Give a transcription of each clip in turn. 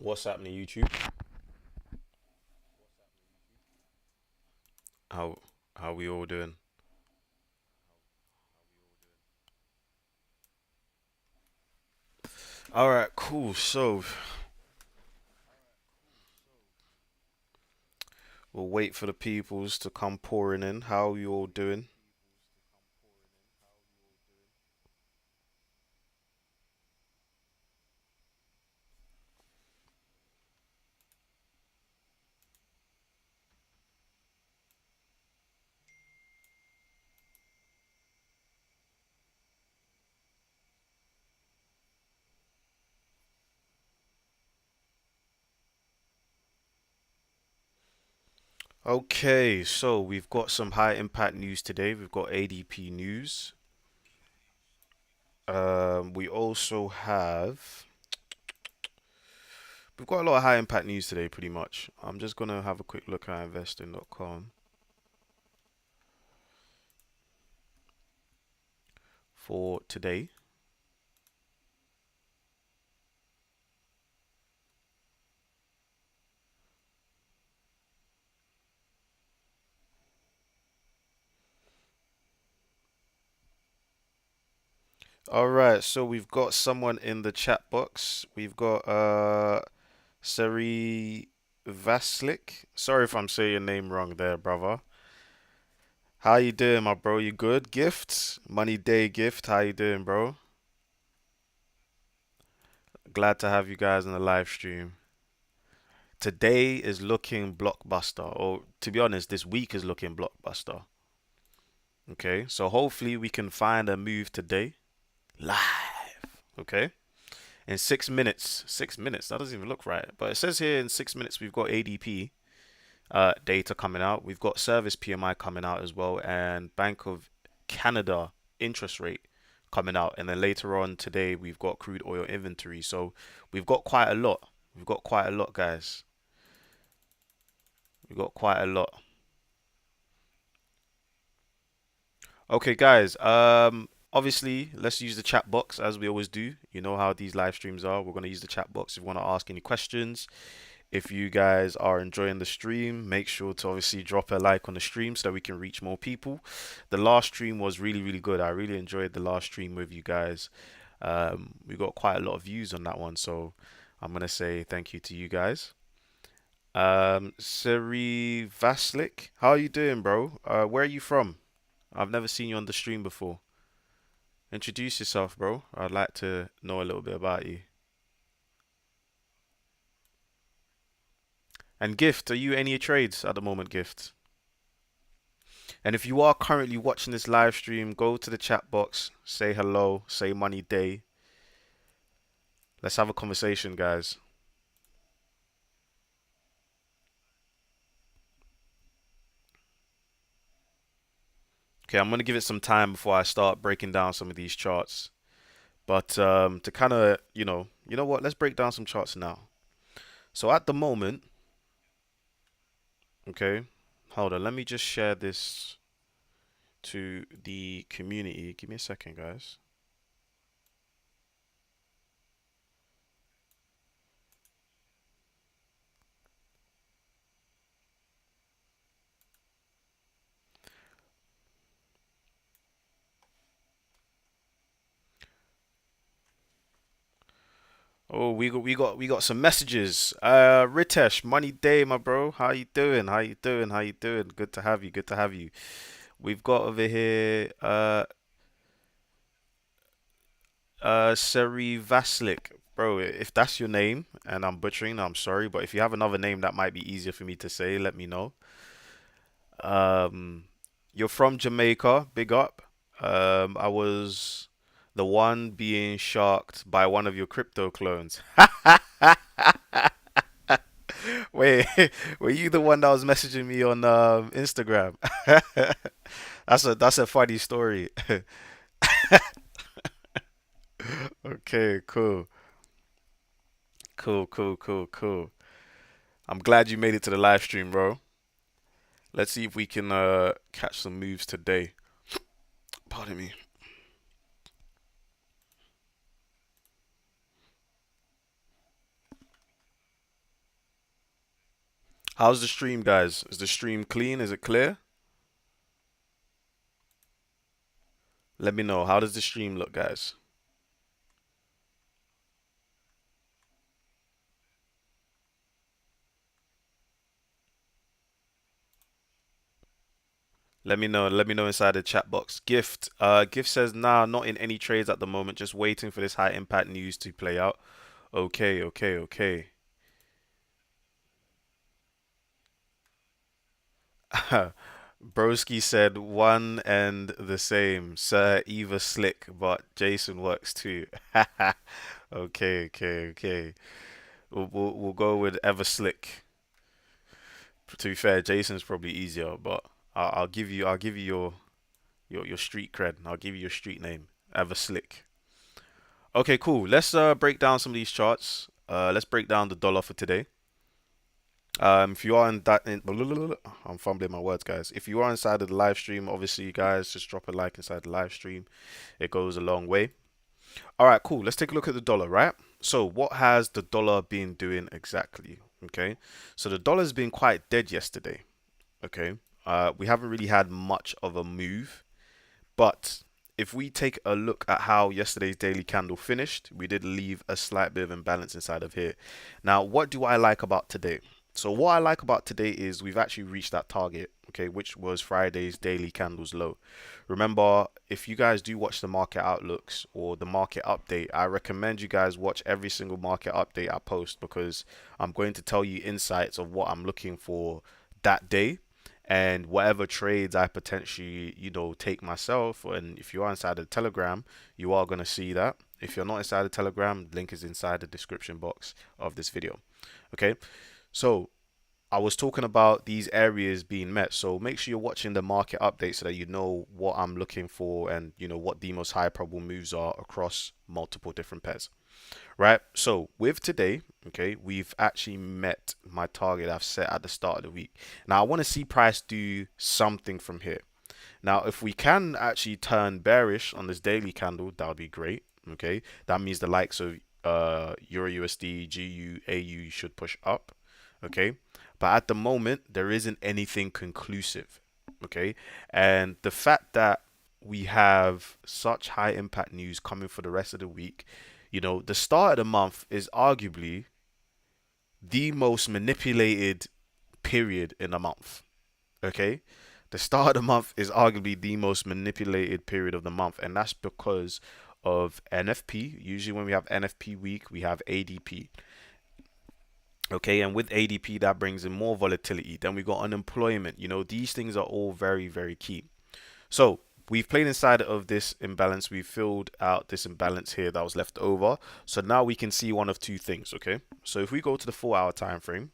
What's happening, YouTube? How how we all doing? All right, cool. So we'll wait for the peoples to come pouring in. How you all doing? Okay, so we've got some high impact news today. We've got ADP news. We also have we've got a lot of high impact news today, pretty much. I'm just gonna have a quick look at investing.com for today. All right, so we've got someone in the chat box. We've got Seri Vaslik. Sorry if I'm saying your name wrong there, brother. How you doing, my bro? You good? Gift? Money Day Gift. How you doing, bro? Glad to have you guys on the live stream. Today is looking blockbuster, or to be honest, this week is looking blockbuster. Okay, so hopefully we can find a move today live. Okay, in 6 minutes. 6 minutes. That doesn't even look right, but it says here in 6 minutes we've got ADP data coming out. We've got service PMI coming out as well, and Bank of Canada interest rate coming out. And then later on today, we've got crude oil inventory. So we've got quite a lot. We've got quite a lot, guys. We've got quite a lot. Okay, guys. Obviously, let's use the chat box as we always do. You know how these live streams are. We're gonna use the chat box if you want to ask any questions. If you guys are enjoying the stream, make sure to obviously drop a like on the stream so that we can reach more people. The last stream was really, really good. I really enjoyed the last stream with you guys. We got quite a lot of views on that one, so I'm gonna say thank you to you guys. Seri Vaslik, how are you doing, bro? Where are you from? I've never seen you on the stream before. Introduce yourself, bro. I'd like to know a little bit about you. And Gift, are you any trades at the moment, Gift? And if you are currently watching this live stream, go to the chat box, say hello, say money day. Let's have a conversation, guys. Okay, I'm gonna give it some time before I start breaking down some of these charts. But to kind of, you know what? Let's break down some charts now. So at the moment, okay, hold on. Let me just share this to the community. Give me a second, guys. Oh, we got some messages. Ritesh, Money Day, my bro. How you doing? How you doing? How you doing? Good to have you. Good to have you. We've got over here Seri Vaslik. Bro, if that's your name and I'm butchering, I'm sorry, but if you have another name that might be easier for me to say, let me know. Um you're from Jamaica, big up. I was the one being sharked by one of your crypto clones. Wait, were you the one that was messaging me on Instagram? That's a funny story. Okay, cool. Cool, cool, cool, cool. I'm glad you made it to the live stream, bro. Let's see if we can catch some moves today. Pardon me. How's the stream, guys? Is the stream clean? Is it clear? Let me know. How does the stream look, guys? Let me know. Let me know inside the chat box. Gift says, nah, not in any trades at the moment. Just waiting for this high impact news to play out. Okay, okay, okay. Broski said one and the same. Sir Eva slick, but Jason works too. Okay, okay, okay. We'll go with Ever Slick. To be fair, Jason's probably easier, but I'll give you your street cred. I'll give you your street name, Ever Slick. Okay, cool. Let's break down some of these charts. Let's break down the dollar for today. If you are in that, I'm fumbling my words, guys. If you are inside of the live stream, obviously, guys, just drop a like inside the live stream. It goes a long way. All right, cool. Let's take a look at the dollar, right? So, what has the dollar been doing exactly? Okay, so the dollar's been quite dead yesterday. Okay, we haven't really had much of a move. But if we take a look at how yesterday's daily candle finished, we did leave a slight bit of imbalance inside of here. Now, what do I like about today? So what I like about today is we've actually reached that target, okay, which was Friday's daily candles low. Remember, if you guys do watch the market outlooks or the market update, I recommend you guys watch every single market update I post because I'm going to tell you insights of what I'm looking for that day and whatever trades I potentially, take myself. And if you are inside the Telegram, you are going to see that. If you're not inside the Telegram, link is inside the description box of this video. Okay, so I was talking about these areas being met. So make sure you're watching the market update so that you know what I'm looking for and what the most high probable moves are across multiple different pairs. Right? So with today, okay, we've actually met my target I've set at the start of the week. Now I want to see price do something from here. Now, if we can actually turn bearish on this daily candle, that would be great. Okay, that means the likes of Euro USD, GU, AU should push up. Okay, but at the moment there isn't anything conclusive. Okay, and the fact that we have such high impact news coming for the rest of the week, the start of the month is arguably the most manipulated period in a month. Okay, the start of the month is arguably the most manipulated period of the month, and that's because of NFP. Usually, when we have NFP week, we have ADP. Okay, and with ADP, that brings in more volatility. Then we got unemployment. These things are all very, very key. So we've played inside of this imbalance. We filled out this imbalance here that was left over. So now we can see one of two things. Okay, so if we go to the 4 hour time frame,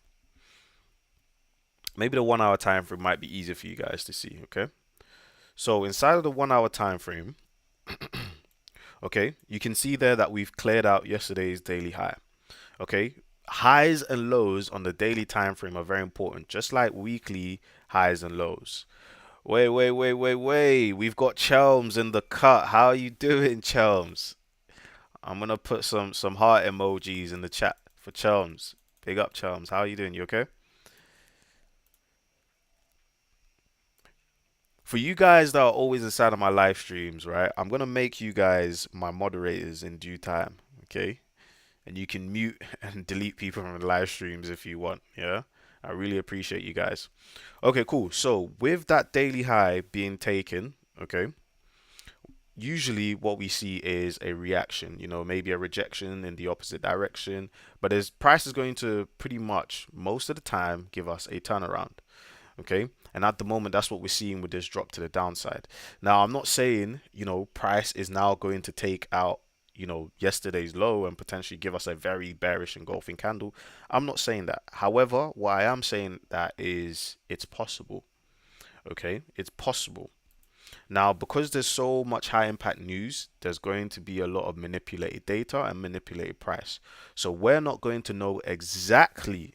maybe the 1 hour time frame might be easier for you guys to see. Okay, so inside of the 1 hour time frame, okay, you can see there that we've cleared out yesterday's daily high. Okay, highs and lows on the daily time frame are very important, just like weekly highs and lows. Wait. We've got Chelms in the cut. How are you doing, Chelms? I'm gonna put some heart emojis in the chat for Chelms. Big up, Chelms. How are you doing? You okay? For you guys that are always inside of my live streams, right? I'm gonna make you guys my moderators in due time, okay? And you can mute and delete people from the live streams if you want, yeah? I really appreciate you guys. Okay, cool. So with that daily high being taken, okay, usually what we see is a reaction, maybe a rejection in the opposite direction, but as price is going to pretty much most of the time give us a turnaround. Okay, and at the moment that's what we're seeing with this drop to the downside. Now I'm not saying price is now going to take out yesterday's low and potentially give us a very bearish engulfing candle. I'm not saying that. However, what I am saying that is it's possible. Okay, it's possible. Now, because there's so much high impact news, there's going to be a lot of manipulated data and manipulated price. So we're not going to know exactly,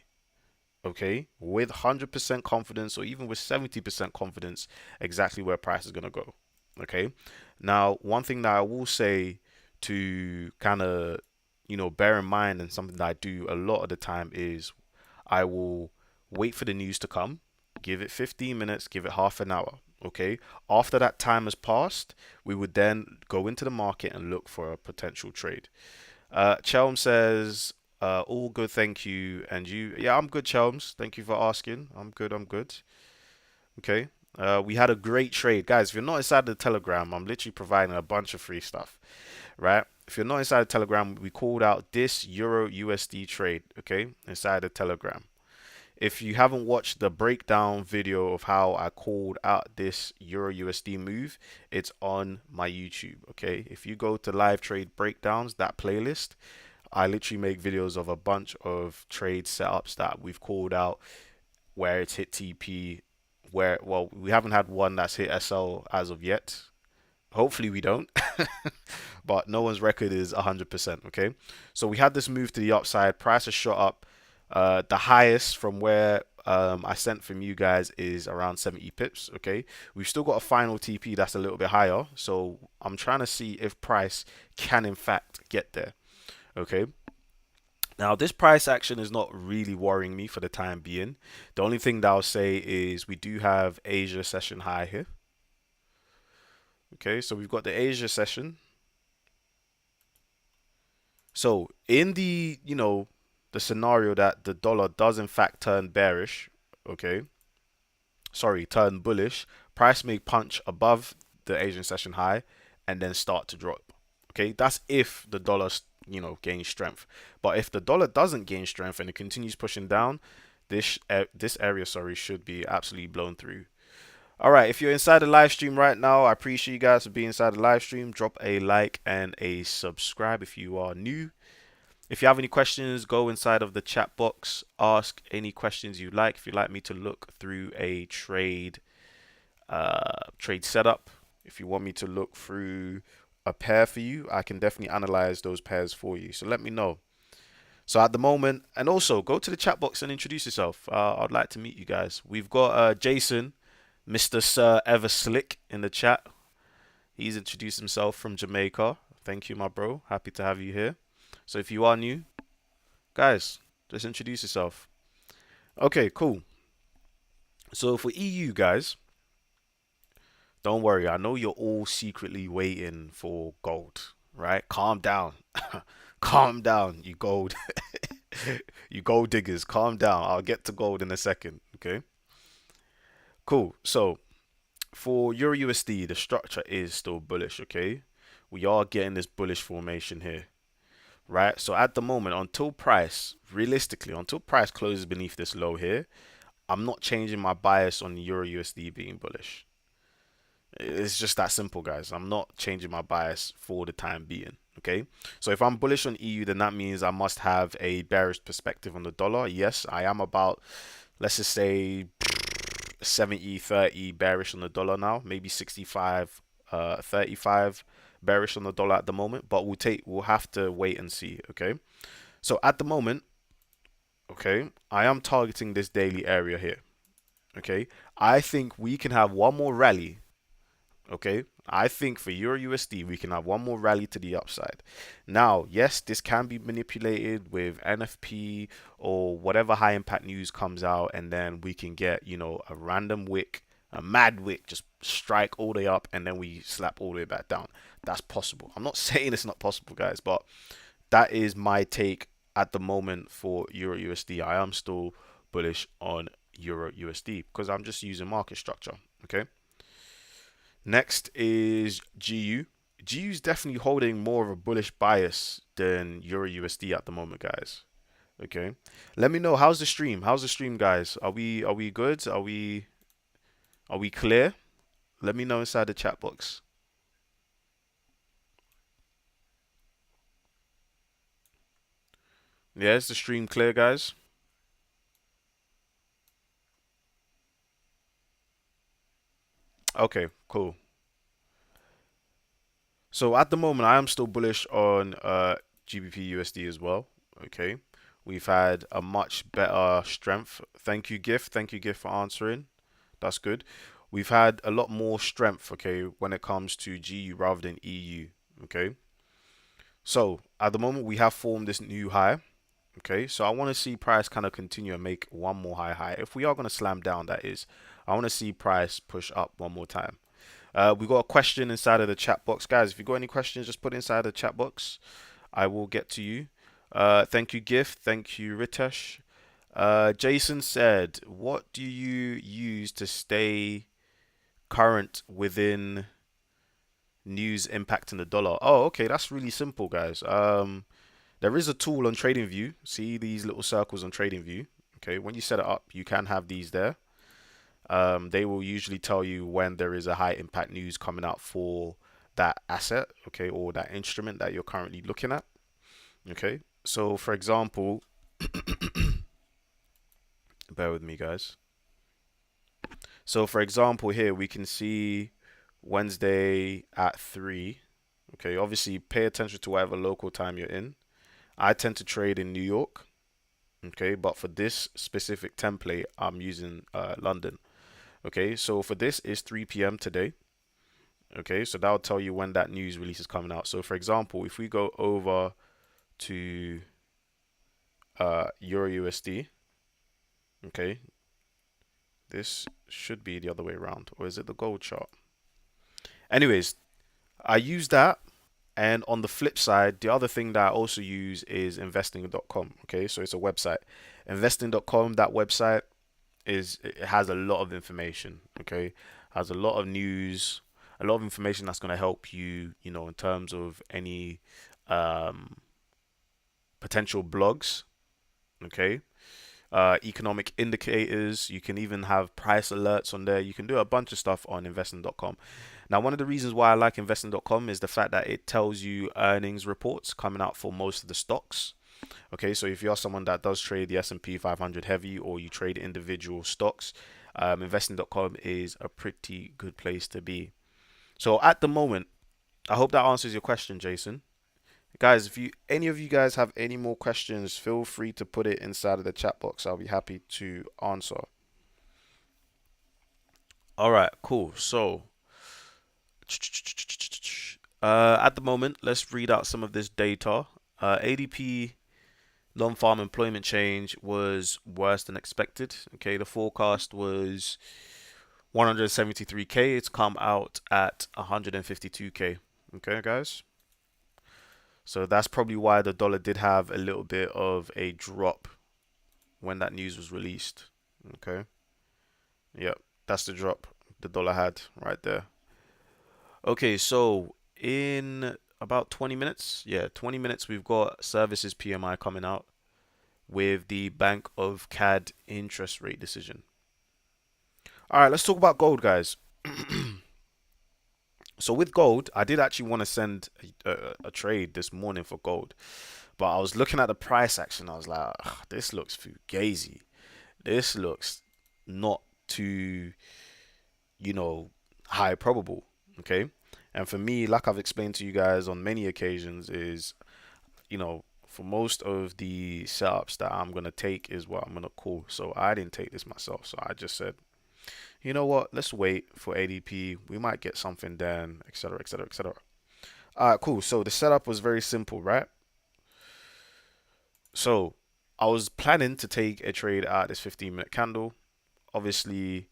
okay, with 100% confidence or even with 70% confidence, exactly where price is going to go. Okay. Now, one thing that I will say to kind of, bear in mind, and something that I do a lot of the time is I will wait for the news to come, give it 15 minutes, give it half an hour. Okay. After that time has passed, we would then go into the market and look for a potential trade. Chelm says, all good, thank you. And you? Yeah, I'm good, Chelms. Thank you for asking. I'm good, I'm good. Okay. We had a great trade. Guys, if you're not inside the Telegram, I'm literally providing a bunch of free stuff, right? If you're not inside the Telegram, we called out this Euro USD trade, okay, inside the Telegram. If you haven't watched the breakdown video of how I called out this Euro USD move, it's on my YouTube, okay? If you go to live trade breakdowns, that playlist, I literally make videos of a bunch of trade setups that we've called out where it's hit TP, where, well, we haven't had one that's hit SL as of yet. Hopefully we don't, but no one's record is 100%, okay? So we had this move to the upside, price has shot up. The highest from where I sent from you guys is around 70 pips, okay? We've still got a final TP that's a little bit higher, so I'm trying to see if price can in fact get there, okay? Now, this price action is not really worrying me for the time being. The only thing that I'll say is we do have Asia session high here. Okay, so we've got the Asia session. So in the, the scenario that the dollar does in fact turn bearish, okay, sorry, turn bullish, price may punch above the Asian session high and then start to drop. Okay, that's if the dollar, gains strength. But if the dollar doesn't gain strength and it continues pushing down, this area, sorry, should be absolutely blown through. All right, if you're inside the live stream right now, I appreciate you guys for being inside the live stream. Drop a like and a subscribe if you are new. If you have any questions, go inside of the chat box. Ask any questions you like. If you'd like me to look through a trade setup, if you want me to look through a pair for you, I can definitely analyze those pairs for you. So let me know. So at the moment, and also go to the chat box and introduce yourself. I'd like to meet you guys. We've got Jason, Mr. Sir Ever Slick in the chat. He's introduced himself from Jamaica. Thank you, my bro. Happy to have you here. So if you are new, guys, just introduce yourself. Okay, cool. So for EU, guys, don't worry. I know you're all secretly waiting for gold, right? Calm down. Calm down, you gold. You gold diggers. Calm down. I'll get to gold in a second, okay? Cool. So for Euro USD, the structure is still bullish, okay? We are getting this bullish formation here, right? So at the moment, realistically, until price closes beneath this low here, I'm not changing my bias on Euro USD being bullish. It's just that simple, guys. I'm not changing my bias for the time being, okay? So if I'm bullish on EU, then that means I must have a bearish perspective on the dollar. Yes, I am about, let's just say, 70-30 bearish on the dollar now, maybe 65-35 bearish on the dollar at the moment, but we'll have to wait and see, okay? So at the moment, okay, I am targeting this daily area here, okay? I think we can have one more rally, okay? I think for Euro USD, we can have one more rally to the upside. Now, yes, this can be manipulated with NFP or whatever high impact news comes out, and then we can get, a random wick, a mad wick, just strike all the way up, and then we slap all the way back down. That's possible. I'm not saying it's not possible, guys, but that is my take at the moment for Euro USD. I am still bullish on Euro USD because I'm just using market structure, okay? Next is GU. GU is definitely holding more of a bullish bias than Euro USD at the moment, guys. Okay, let me know how's the stream. How's the stream, guys? Are we good? Are we clear? Let me know inside the chat box. Yeah, is the stream clear, guys? Okay, cool. So at the moment, I am still bullish on GBP USD as well. Okay, we've had a much better strength. Thank you, Gift. Thank you, Gift, for answering. That's good. We've had a lot more strength, okay, when it comes to GU rather than EU. Okay, so at the moment we have formed this new high. Okay, so I want to see price kind of continue and make one more high. If we are going to slam down, that is, I want to see price push up one more time. We got a question inside of the chat box, guys. If you got any questions, just put it inside the chat box. I will get to you. Thank you, Gift. Thank you, Ritesh. Jason said, "What do you use to stay current within news impacting the dollar?" Oh, okay, that's really simple, guys. There is a tool on TradingView. See these little circles on TradingView. Okay, when you set it up, you can have these there. They will usually tell you when there is a high impact news coming out for that asset, okay, or that instrument that you're currently looking at. Okay, so for example, bear with me, guys. So for example, here we can see Wednesday at 3. Okay, obviously pay attention to whatever local time you're in. I tend to trade in New York. Okay, but for this specific template, I'm using London. Okay, so for this is 3 p.m. today. Okay, so that'll tell you when that news release is coming out. So for example, if we go over to Euro USD, okay, this should be the other way around, or is it the gold chart? Anyways, I use that, and on the flip side, the other thing that I also use is investing.com. Okay, so it's a website. Investing.com, that website it has a lot of information. Okay, has a lot of news, a lot of information that's going to help you, in terms of any um, potential blogs. Okay, economic indicators. You can even have price alerts on there. You can do a bunch of stuff on investing.com. Now, one of the reasons why I like investing.com is the fact that it tells you earnings reports coming out for most of the stocks. Okay, so if you're someone that does trade the S&P 500 heavy, or you trade individual stocks, investing.com is a pretty good place to be. So at the moment, I hope that answers your question, Jason. Guys, if any of you guys have any more questions, feel free to put it inside of the chat box. I'll be happy to answer. All right, cool. So, at the moment, let's read out some of this data. ADP non-farm employment change was worse than expected. Okay, the forecast was 173K. It's come out at 152K. Okay, guys. So that's probably why the dollar did have a little bit of a drop when that news was released. Okay. Yep, that's the drop the dollar had right there. Okay, so in about 20 minutes, 20 minutes, we've got services PMI coming out with the Bank of CAD interest rate decision. All right, let's talk about gold, guys. So with gold, I did actually want to send a trade this morning for gold, but I was looking at the price action. I was like, this looks fugazi. This looks not too, high probable. Okay. And for me, like I've explained to you guys on many occasions, is, for most of the setups that I'm going to take is what I'm going to call. So I didn't take this myself. So I just said, you know what, let's wait for ADP. We might get something then, etc., etc., etc. All right, cool. So the setup was very simple, right? So I was planning to take a trade at this 15-minute candle. Obviously,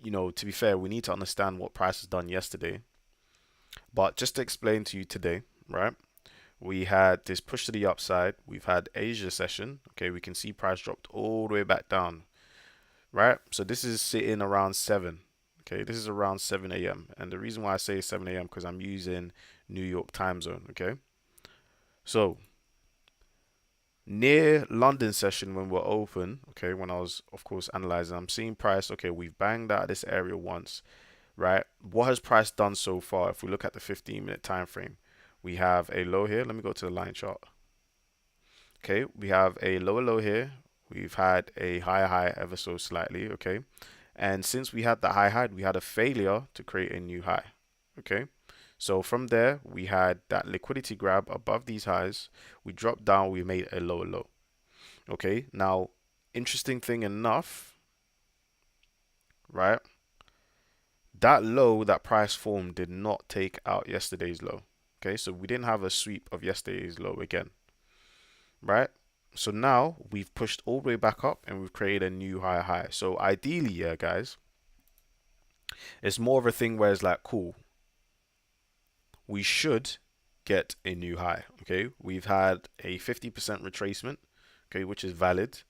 to be fair, we need to understand what price has done yesterday. But just to explain to you today, right? We had this push to the upside. We've had Asia session. Okay, we can see price dropped all the way back down, right? So this is sitting around 7. Okay, this is around 7 a.m. And the reason why I say 7 a.m. because I'm using New York time zone. Okay, so near London session when we're open, okay, when I was of course analyzing, I'm seeing price. Okay, we've banged out this area once, right? What has price done so far? If we look at the 15-minute time frame, we have a low here. Let me go to the line chart. Okay, we have a lower low here. We've had a higher high ever so slightly. Okay, and since we had the high, we had a failure to create a new high. Okay, so from there we had that liquidity grab above these highs. We dropped down. We made a lower low. Okay, now interesting thing enough, right? That low that price formed did not take out yesterday's low. Okay, so we didn't have a sweep of yesterday's low again, right? So now we've pushed all the way back up and we've created a new higher high. So ideally, yeah, guys, it's more of a thing where it's like, cool, we should get a new high. Okay, we've had a 50% retracement, okay, which is valid,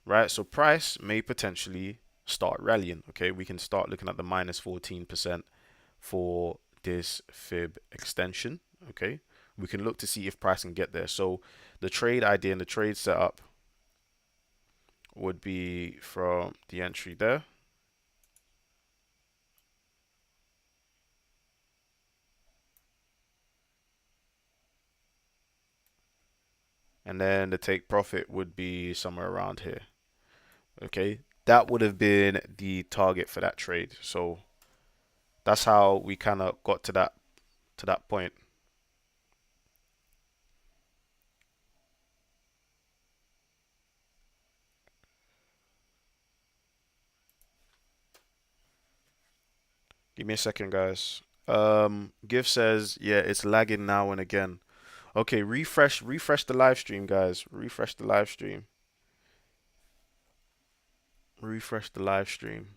right? So price may potentially start rallying. Okay, we can start looking at the minus 14% for this fib extension. Okay, we can look to see if price can get there. So the trade idea and the trade setup would be from the entry there, and then the take profit would be somewhere around here. Okay, that would have been the target for that trade. So that's how we kind of got to that point. Give me a second, guys. Gift says, yeah, it's lagging now and again. Okay, refresh the live stream, guys. Refresh the live stream. Refresh the live stream.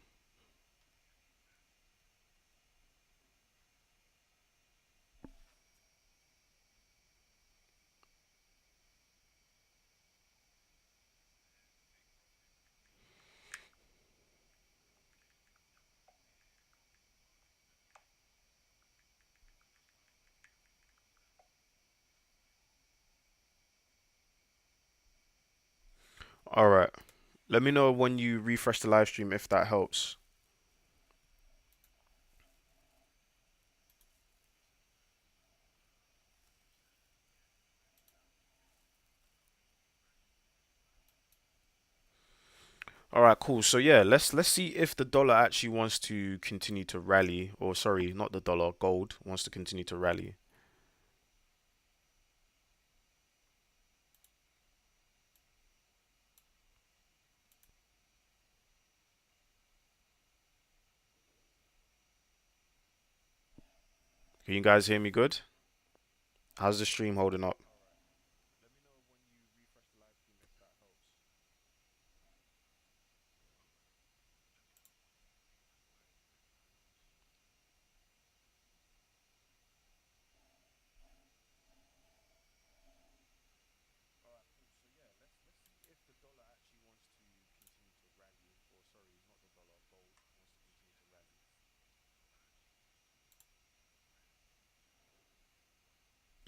All right. Let me know when you refresh the live stream if that helps. All right, cool. So yeah, let's see if the dollar actually wants to continue to rally, or sorry, not the dollar, gold wants to continue to rally. Can you guys hear me good? How's the stream holding up?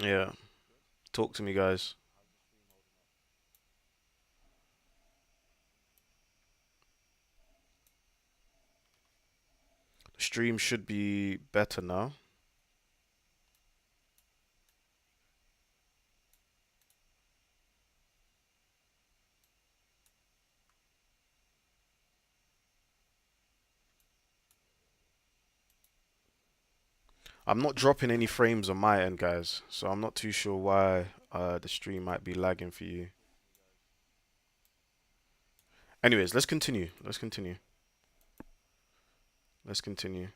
Yeah, talk to me, guys. The stream should be better now. I'm not dropping any frames on my end, guys, so I'm not too sure why the stream might be lagging for you. Anyways, let's continue. Let's continue. Let's continue.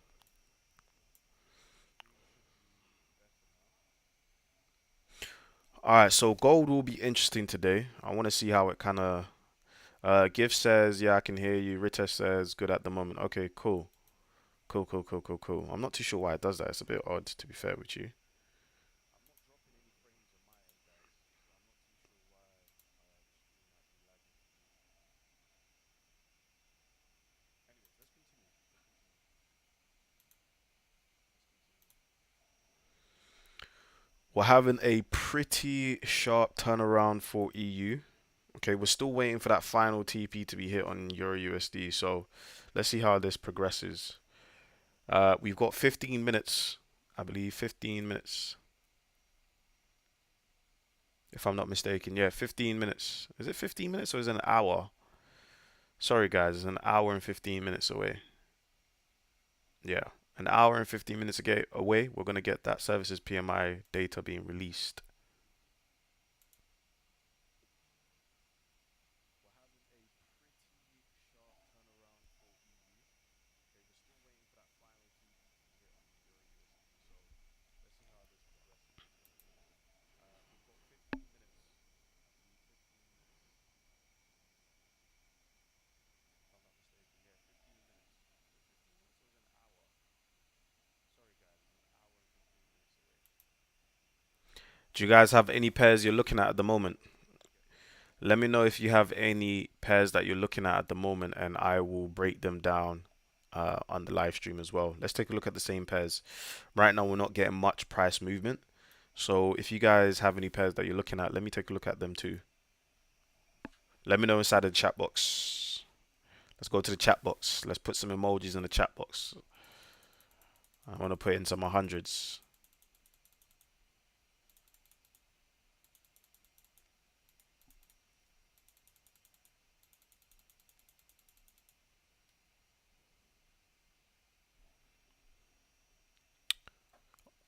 All right, so gold will be interesting today. I want to see how it kind of. Gift says, yeah, I can hear you. Ritesh says, good at the moment. Okay, cool. Cool, cool, cool, cool, cool. I'm not too sure why it does that. It's a bit odd, to be fair with you. We're having a pretty sharp turnaround for EU. Okay, we're still waiting for that final TP to be hit on Euro USD. So let's see how this progresses. We've got 15 minutes, I believe. 15 minutes, if I'm not mistaken. Yeah, 15 minutes. Is it 15 minutes or is it an hour? Sorry, guys, it's an hour and 15 minutes away. Yeah, an hour and 15 minutes away. We're going to get that services PMI data being released. Do you guys have any pairs you're looking at the moment? Let me know if you have any pairs that you're looking at the moment, and I will break them down on the live stream as well. Let's take a look at the same pairs. Right now, we're not getting much price movement. So if you guys have any pairs that you're looking at, let me take a look at them too. Let me know inside the chat box. Let's go to the chat box. Let's put some emojis in the chat box. I want to put in some hundreds.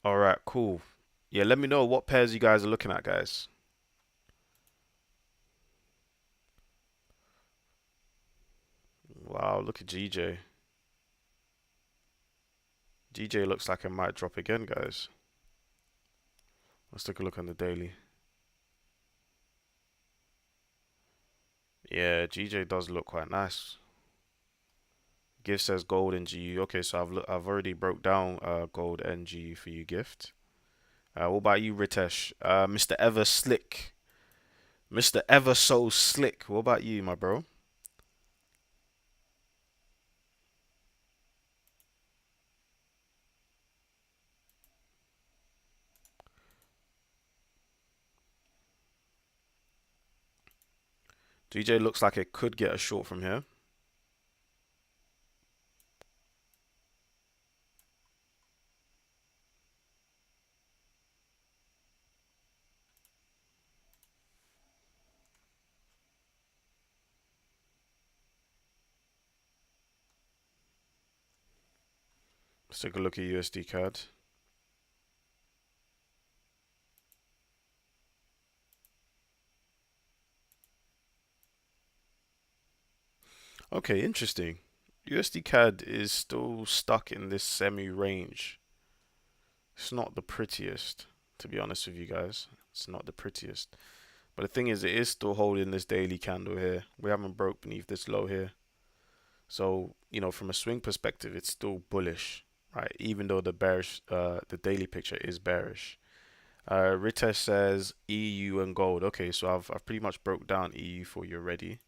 All right, cool. Yeah, let me know what pairs you guys are looking at, guys. Wow, look at GJ. GJ looks like it might drop again, guys. Let's take a look on the daily. Yeah, GJ does look quite nice. Gift says gold and GU. Okay, so I've already broke down gold and GU for you, Gift. What about you, Ritesh? Mr. Ever Slick. Mr. Ever So Slick. What about you, my bro? GJ looks like it could get a short from here. Let's take a look at USD CAD. Okay, interesting. USD CAD is still stuck in this semi range. It's not the prettiest, to be honest with you guys. It's not the prettiest. But the thing is, it is still holding this daily candle here. We haven't broke beneath this low here. So, you know, from a swing perspective, it's still bullish, right? Even though the daily picture is bearish. Ritesh says EU and gold. Okay, so I've pretty much broke down EU for you already.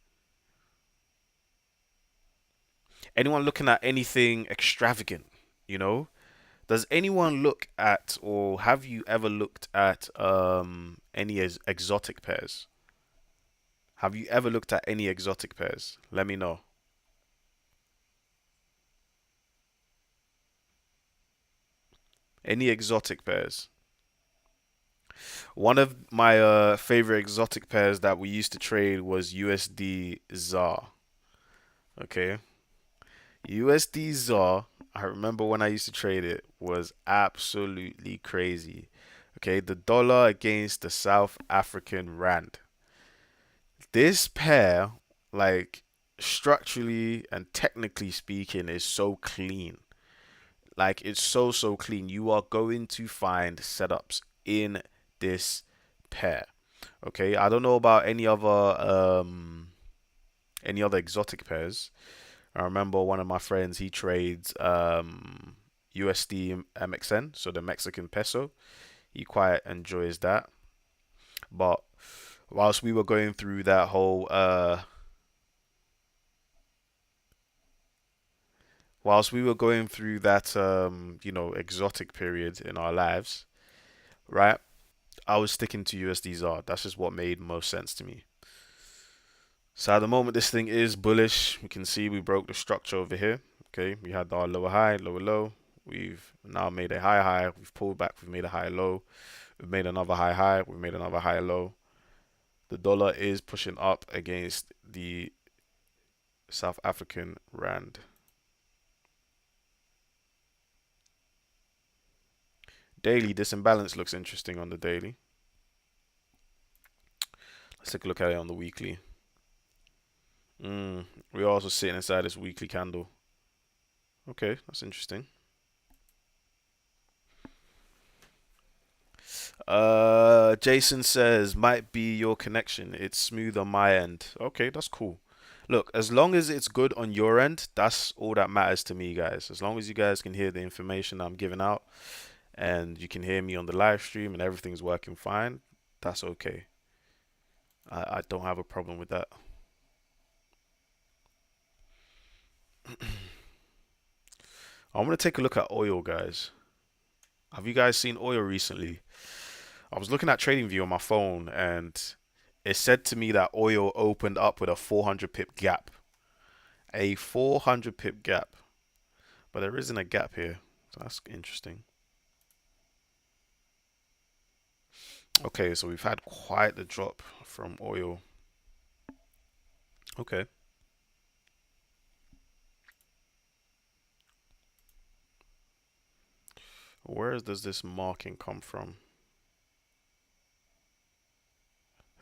Anyone looking at anything extravagant, you know? Does anyone look at, or have you ever looked at any exotic pairs? Have you ever looked at any exotic pairs? Let me know. Any exotic pairs? One of my favorite exotic pairs that we used to trade was USD ZAR. Okay. USD ZAR, I remember when I used to trade it, was absolutely crazy. Okay, the dollar against the South African rand. This pair, like structurally and technically speaking, is so clean. Like it's so clean. You are going to find setups in this pair. Okay, I don't know about any other exotic pairs. I remember one of my friends, he trades USD MXN, so the Mexican peso. He quite enjoys that. But whilst we were going through that whole you know, exotic period in our lives, right? I was sticking to USD ZAR. That's just what made most sense to me. So at the moment, this thing is bullish. We can see we broke the structure over here. Okay, we had our lower high, lower low. We've now made a high high. We've pulled back. We've made a high low. We've made another high high. We've made another high low. The dollar is pushing up against the South African rand. Daily, this imbalance looks interesting on the daily. Let's take a look at it on the weekly. We're also sitting inside this weekly candle. Okay, that's interesting. Jason says might be your connection. It's smooth on my end. Okay, that's cool. Look, as long as it's good on your end, that's all that matters to me, guys. As long as you guys can hear the information I'm giving out, and you can hear me on the live stream and everything's working fine, that's okay. I don't have a problem with that. I'm gonna take a look at oil, guys. Have you guys seen oil recently? I was looking at TradingView on my phone and it said to me that oil opened up with a 400 pip gap. A 400 pip gap. But there isn't a gap here. So that's interesting. Okay, so we've had quite the drop from oil. Okay. Where does this marking come from?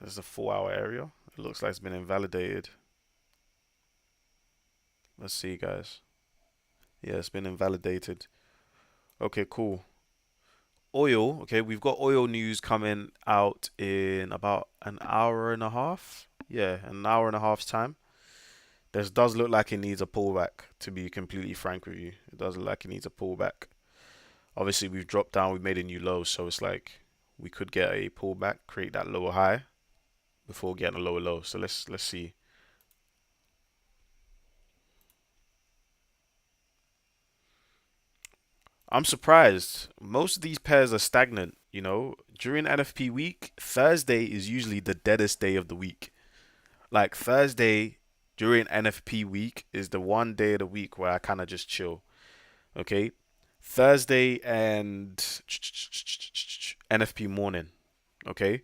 This is a 4 hour area. It looks like it's been invalidated. Let's see, guys. Yeah, it's been invalidated. Okay, cool. Oil. Okay, we've got oil news coming out in about an hour and a half. Yeah, an hour and a half's time. This does look like it needs a pullback, to be completely frank with you. It does look like it needs a pullback. Obviously, we've dropped down, we've made a new low, so it's like we could get a pullback, create that lower high before getting a lower low. So let's see. I'm surprised. Most of these pairs are stagnant, you know. During NFP week, Thursday is usually the deadest day of the week. Like Thursday during NFP week is the one day of the week where I kind of just chill. Okay? Thursday and NFP morning. Okay?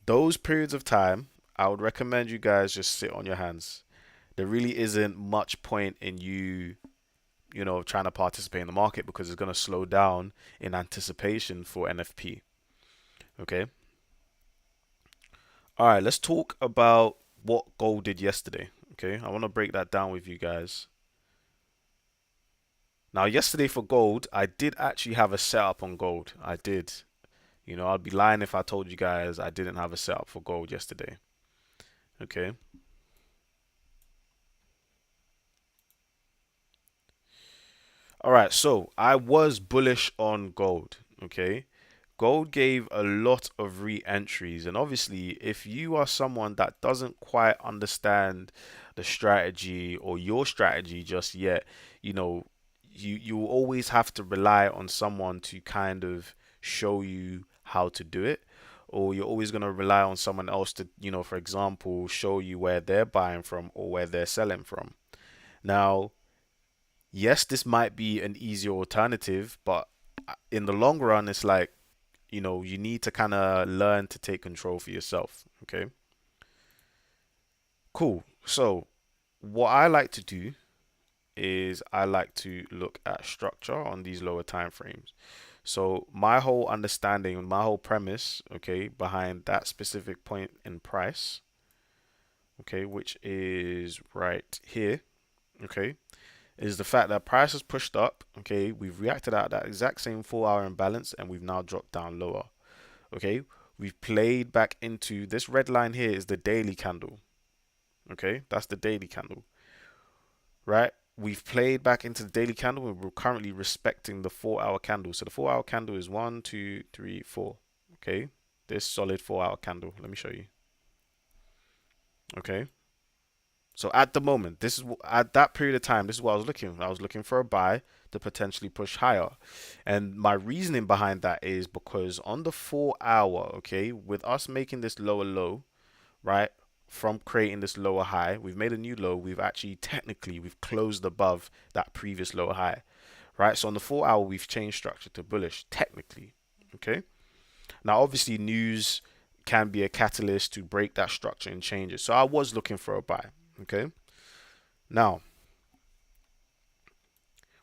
Those periods of time, I would recommend you guys just sit on your hands. There really isn't much point in you trying to participate in the market because it's going to slow down in anticipation for NFP. Okay. All right. Let's talk about what gold did yesterday. Okay. I want to break that down with you guys. Now, yesterday for gold, I did actually have a setup on gold. I did. I'd be lying if I told you guys I didn't have a setup for gold yesterday. Okay. All right. So I was bullish on gold. Okay. Gold gave a lot of re-entries, and obviously, if you are someone that doesn't quite understand the strategy or your strategy just yet, you know, you always have to rely on someone to kind of show you how to do it, or you're always going to rely on someone else to, for example, show you where they're buying from or where they're selling from. Now, yes, this might be an easier alternative, but in the long run, it's like you need to kind of learn to take control for yourself. Okay, cool. So, what I like to do is I like to look at structure on these lower time frames. So, my whole understanding, my whole premise, okay, behind that specific point in price, okay, which is right here, okay, is the fact that price has pushed up, okay, we've reacted at that exact same 4 hour imbalance and we've now dropped down lower. Okay, we've played back into this red line here is the daily candle. Okay, that's the daily candle, right? We've played back into the daily candle and we're currently respecting the 4 hour candle. So the 4 hour candle is 1, 2, 3, 4. Okay, this solid 4 hour candle. Let me show you. Okay, so at the moment, this is at that period of time, this is what I was looking. I was looking for a buy to potentially push higher, and my reasoning behind that is because on the 4 hour, okay, with us making this lower low, right, from creating this lower high, we've made a new low. We've actually technically we've closed above that previous lower high, right? So on the 4 hour, we've changed structure to bullish technically, okay. Now, obviously, news can be a catalyst to break that structure and change it. So I was looking for a buy. Okay. Now,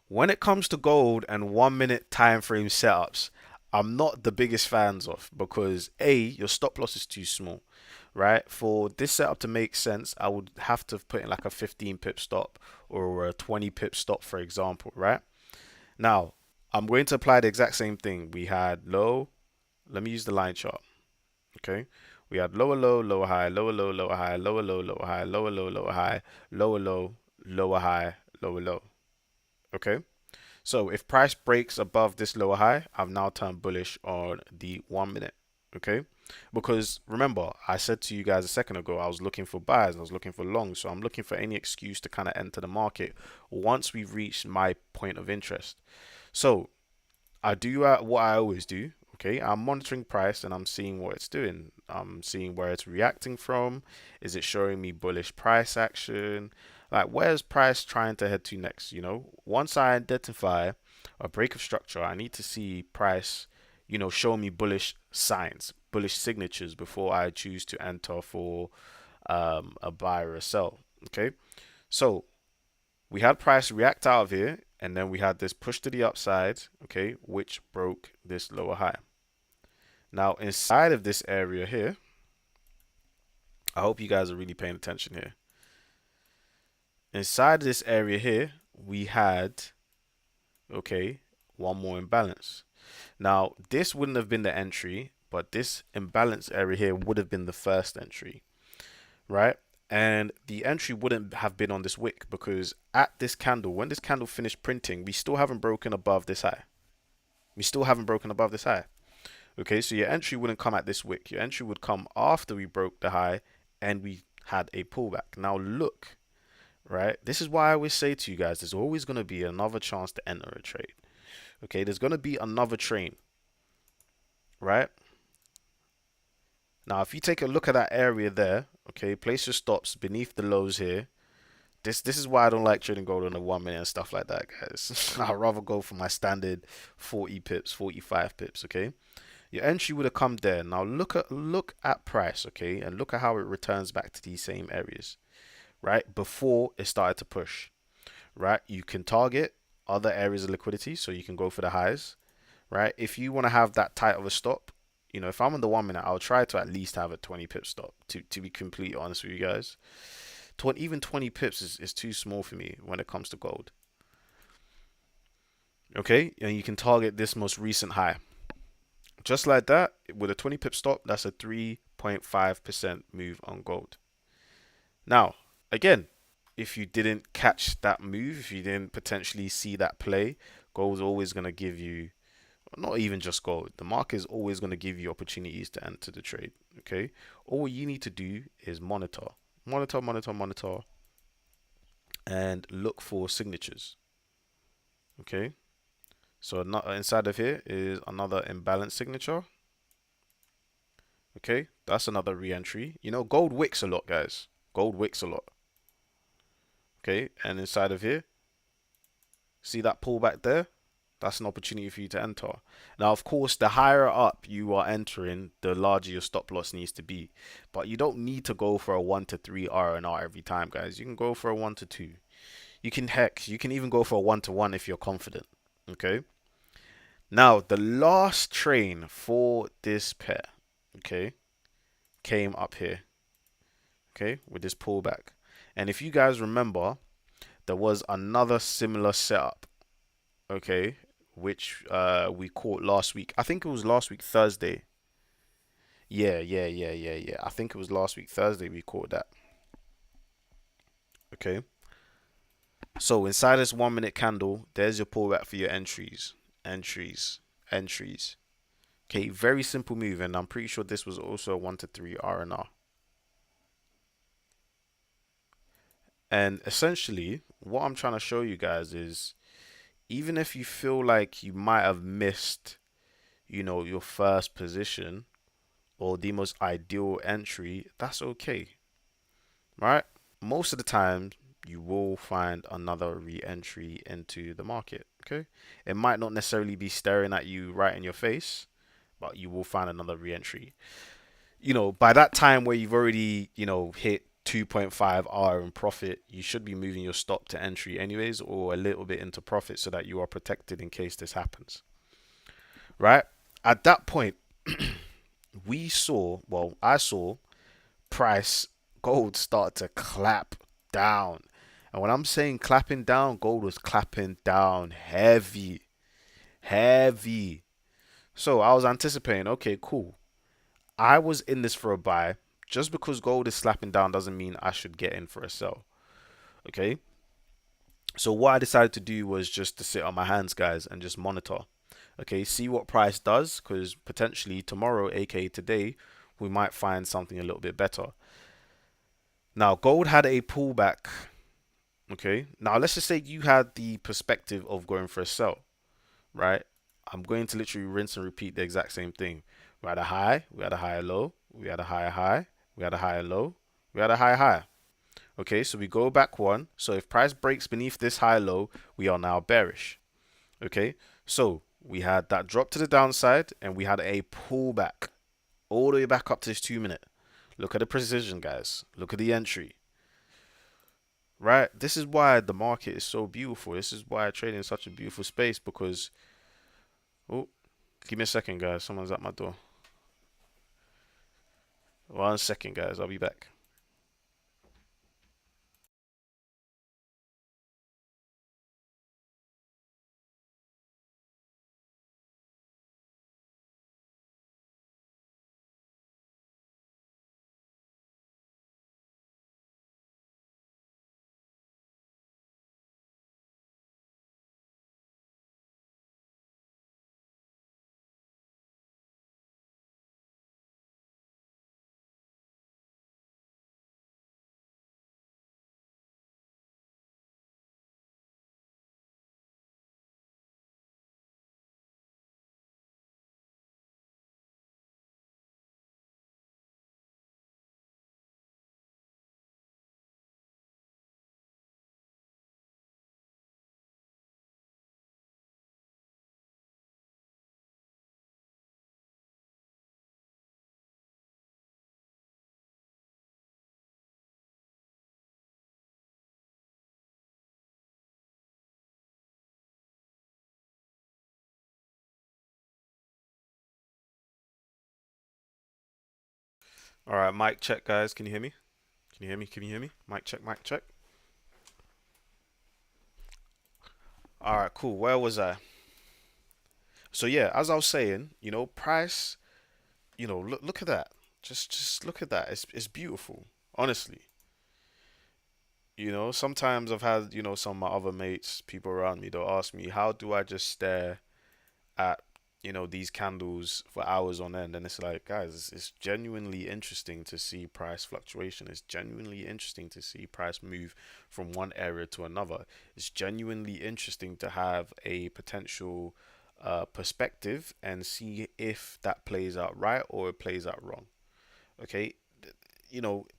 when it comes to gold and 1 minute time frame setups, I'm not the biggest fans of because A, your stop loss is too small, right? For this setup to make sense, I would have to put in like a 15 pip stop or a 20 pip stop, for example, right? Now, I'm going to apply the exact same thing. We had low, let me use the line chart. Okay. We had lower low, lower high, lower low, lower high, lower low, lower high, lower low, lower high, lower low, lower high, lower low. Okay. So if price breaks above this lower high, I've now turned bullish on the 1 minute. Okay, because remember, I said to you guys a second ago, I was looking for buys, I was looking for longs, so I'm looking for any excuse to kind of enter the market once we've reached my point of interest. So I do what I always do. Okay, I'm monitoring price and I'm seeing what it's doing. I'm seeing where it's reacting from. Is it showing me bullish price action? Like, where's price trying to head to next? Once I identify a break of structure, I need to see price, show me bullish signs, bullish signatures before I choose to enter for a buy or a sell. Okay, so we had price react out of here, and then we had this push to the upside, okay, which broke this lower high. Now, inside of this area here, I hope you guys are really paying attention here. Inside of this area here, we had, okay, one more imbalance. Now, this wouldn't have been the entry, but this imbalance area here would have been the first entry, right? And the entry wouldn't have been on this wick because at this candle, when this candle finished printing, we still haven't broken above this high. We still haven't broken above this high. Okay, so your entry wouldn't come at this wick. Your entry would come after we broke the high and we had a pullback. Now look, right? This is why I always say to you guys, there's always going to be another chance to enter a trade. Okay, there's going to be another train, right? Now, if you take a look at that area there, okay, place your stops beneath the lows here. This is why I don't like trading gold on the 1 minute and stuff like that, guys. I'd rather go for my standard 40 pips, 45 pips, okay? Your entry would have come there. Now look at price, okay, and look at how it returns back to these same areas, right? Before it started to push, right? You can target other areas of liquidity, so you can go for the highs, right? If you want to have that tight of a stop, if I'm on the 1 minute, I'll try to at least have a 20 pip stop. To be completely honest with you guys, even 20 pips is too small for me when it comes to gold. Okay, and you can target this most recent high. Just like that, with a 20 pip stop, that's a 3.5% move on gold. Now, again, if you didn't catch that move, if you didn't potentially see that play, gold's always going to give you, not even just gold, the market is always going to give you opportunities to enter the trade. Okay, all you need to do is monitor, and look for signatures. Okay, so inside of here is another imbalance signature. Okay, that's another re-entry. Gold wicks a lot, guys. Gold wicks a lot. Okay, and inside of here, see that pullback there? That's an opportunity for you to enter. Now, of course, the higher up you are entering, the larger your stop loss needs to be. But you don't need to go for a 1 to 3 R&R every time, guys. You can go for a 1 to 2. You can even go for a 1 to 1 if you're confident. Okay. Now, the last train for this pair, okay, came up here, okay, with this pullback. And if you guys remember, there was another similar setup, okay, which we caught last week. I think it was last week Thursday. Yeah. I think it was last week Thursday we caught that. Okay. So inside this 1 minute candle, there's your pullback for your entries. Okay, very simple move, and I'm pretty sure this was also a 1 to 3 R&R. And essentially, what I'm trying to show you guys is, even if you feel like you might have missed, your first position or the most ideal entry, that's okay, right? Most of the time, you will find another re-entry into the market, okay? It might not necessarily be staring at you right in your face, but you will find another re-entry. By that time where you've already, hit 2.5 R in profit, you should be moving your stop to entry anyways, or a little bit into profit so that you are protected in case this happens, right? At that point, I saw price gold start to clap down. And when I'm saying clapping down, gold was clapping down heavy. So I was anticipating, okay, cool. I was in this for a buy. Just because gold is slapping down doesn't mean I should get in for a sell. Okay. So what I decided to do was just to sit on my hands, guys, and just monitor. Okay, see what price does, because potentially tomorrow, aka today, we might find something a little bit better. Now, gold had a pullback. Okay, now let's just say you had the perspective of going for a sell, right? I'm going to literally rinse and repeat the exact same thing. We had a high, we had a higher low, we had a higher high, we had a higher low, we had a higher high. Okay, so we go back one. So if price breaks beneath this high low, we are now bearish. Okay, so we had that drop to the downside and we had a pullback all the way back up to this 2 minute. Look at the precision, guys. Look at the entry. Right? This is why the market is so beautiful. This is why I trade in such a beautiful space because, oh, give me a second, guys. Someone's at my door. 1 second, guys. I'll be back. All right, mic check, guys. Can you hear me? Can you hear me? Can you hear me? Mic check, mic check. All right, cool. Where was I? So yeah, as I was saying, price, look at that. Just look at that. It's beautiful. Honestly. Sometimes I've had, some of my other mates, people around me, they'll ask me, how do I just stare at, these candles for hours on end? And it's like, guys, it's genuinely interesting to see price fluctuation. It's genuinely interesting to see price move from one area to another. It's genuinely interesting to have a potential perspective and see if that plays out right or it plays out wrong. Okay,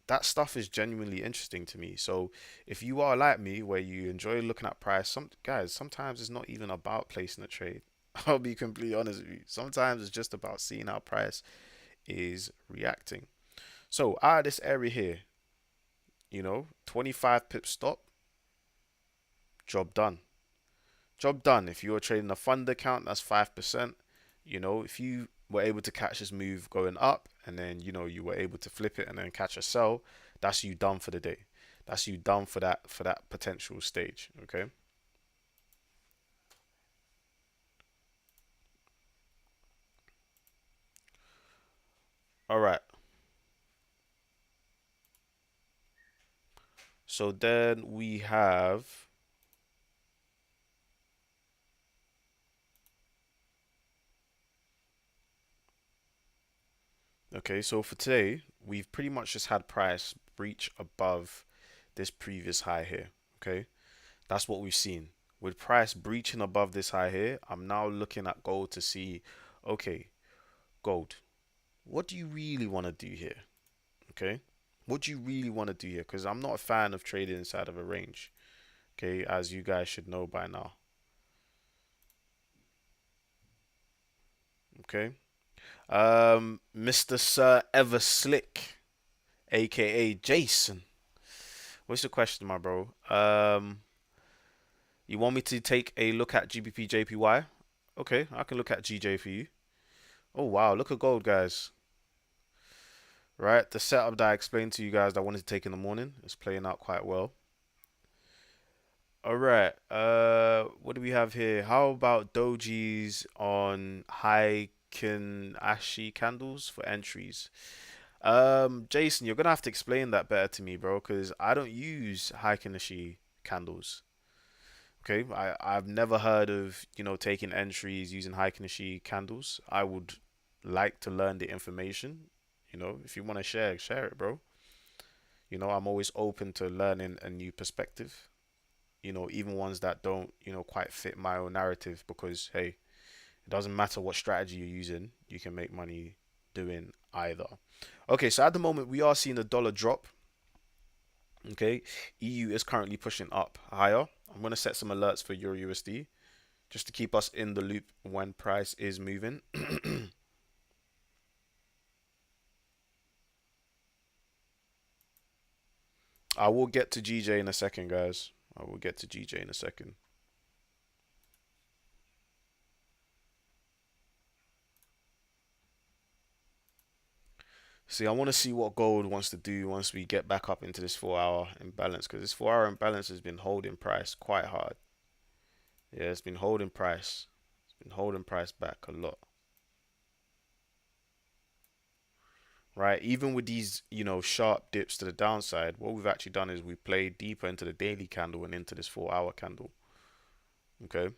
that stuff is genuinely interesting to me. So if you are like me where you enjoy looking at price, some guys, sometimes it's not even about placing a trade. I'll be completely honest with you. Sometimes it's just about seeing how price is reacting. So out of this area here, 25 pip stop, job done. Job done. If you're trading a fund account, that's 5%. If you were able to catch this move going up and then, you were able to flip it and then catch a sell, that's you done for the day. That's you done for that potential stage. Okay. All right. So then we have, okay, so for today, we've pretty much just had price breach above this previous high here. Okay. That's what we've seen. With price breaching above this high here, I'm now looking at gold to see, okay, gold, what do you really want to do here? Okay. What do you really want to do here? Because I'm not a fan of trading inside of a range. Okay. As you guys should know by now. Okay. Mr. Sir Ever Slick, aka Jason. What's the question, my bro? You want me to take a look at GBP JPY? Okay, I can look at GJ for you. Oh wow, look at gold, guys. Right, the setup that I explained to you guys that I wanted to take in the morning is playing out quite well. All right, what do we have here? How about dojis on Heikin Ashi candles for entries? Jason, you're gonna have to explain that better to me, bro, because I don't use Heikin Ashi candles. Okay, I've never heard of, taking entries using Haikinishi candles. I would like to learn the information. If you want to share it, bro. I'm always open to learning a new perspective. Even ones that don't, quite fit my own narrative, because hey, it doesn't matter what strategy you're using, you can make money doing either. Okay, so at the moment we are seeing the dollar drop. Okay, EU is currently pushing up higher. I'm gonna set some alerts for Euro USD just to keep us in the loop when price is moving. I will get to GJ in a second, guys. I will get to GJ in a second. See, I want to see what gold wants to do once we get back up into this 4 hour imbalance, because this 4 hour imbalance has been holding price quite hard. Yeah, it's been holding price. It's been holding price back a lot. Right? Even with these, sharp dips to the downside, what we've actually done is we played deeper into the daily candle and into this 4 hour candle. Okay.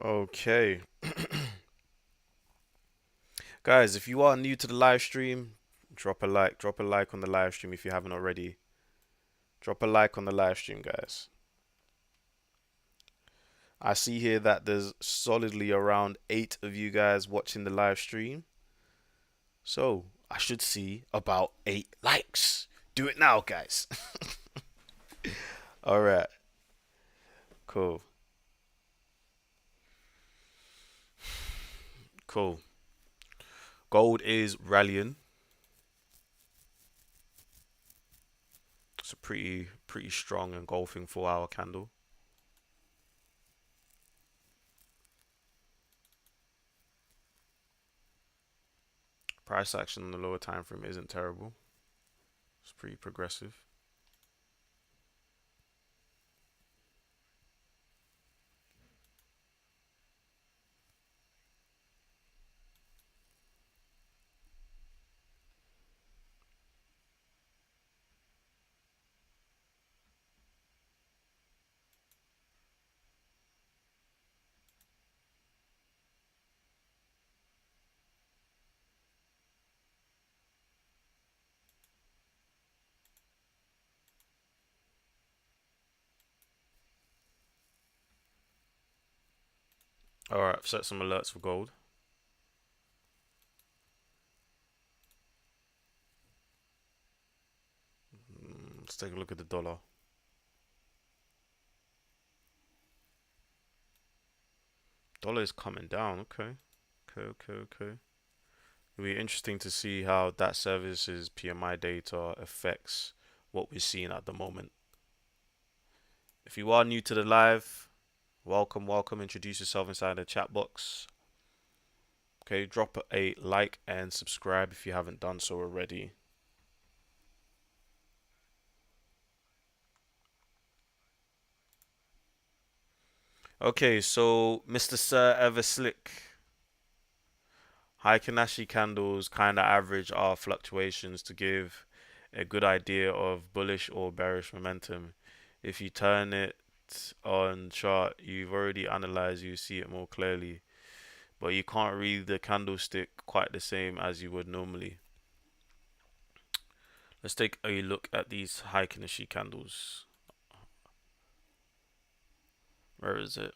Okay. Guys, if you are new to the live stream, drop a like. Drop a like on the live stream if you haven't already. Drop a like on the live stream, guys. I see here that there's solidly around 8 of you guys watching the live stream. So I should see about 8 likes. Do it now, guys. All right. Cool. Cool. Gold is rallying. It's a pretty strong engulfing 4 hour candle. Price action on the lower time frame isn't terrible. It's pretty progressive. All right, I've set some alerts for gold. Let's take a look at the dollar. Dollar is coming down. Okay. Okay. It'll be interesting to see how that services PMI data affects what we're seeing at the moment. If you are new to the live, welcome. Introduce yourself inside the chat box. Okay, drop a like and subscribe if you haven't done so already. Okay, so Mr. Sir Everslick, Heikin candles kind of average our fluctuations to give a good idea of bullish or bearish momentum. If you turn it on chart, you've already analyzed, you see it more clearly, but you can't read the candlestick quite the same as you would normally. Let's take a look at these Heikin candles. Where is it?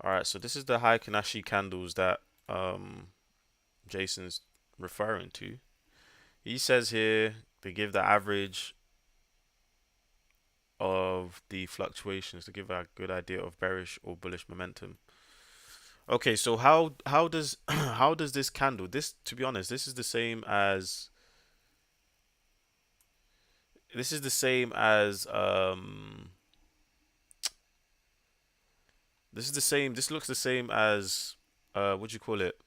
All right, so this is the Heiken Ashi candles that um Jason's referring to. He says here they give the average of the fluctuations to give a good idea of bearish or bullish momentum. Okay, so how does how does this candle this to be honest, this is the same as this is the same this looks the same as what do you call it?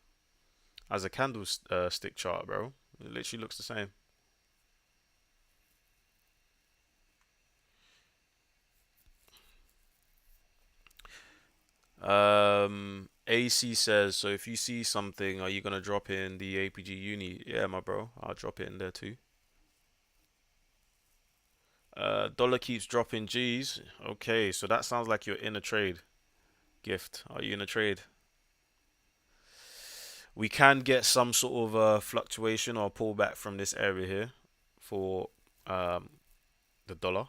As a candle stick chart, bro. It literally looks the same. AC says, so if you see something, are you gonna drop in the APG uni? Yeah, my bro, I'll drop it in there too. Dollar keeps dropping G's. Okay, so that sounds like you're in a trade. Gift, are you in a trade? We can get some sort of fluctuation or pullback from this area here for um, the dollar.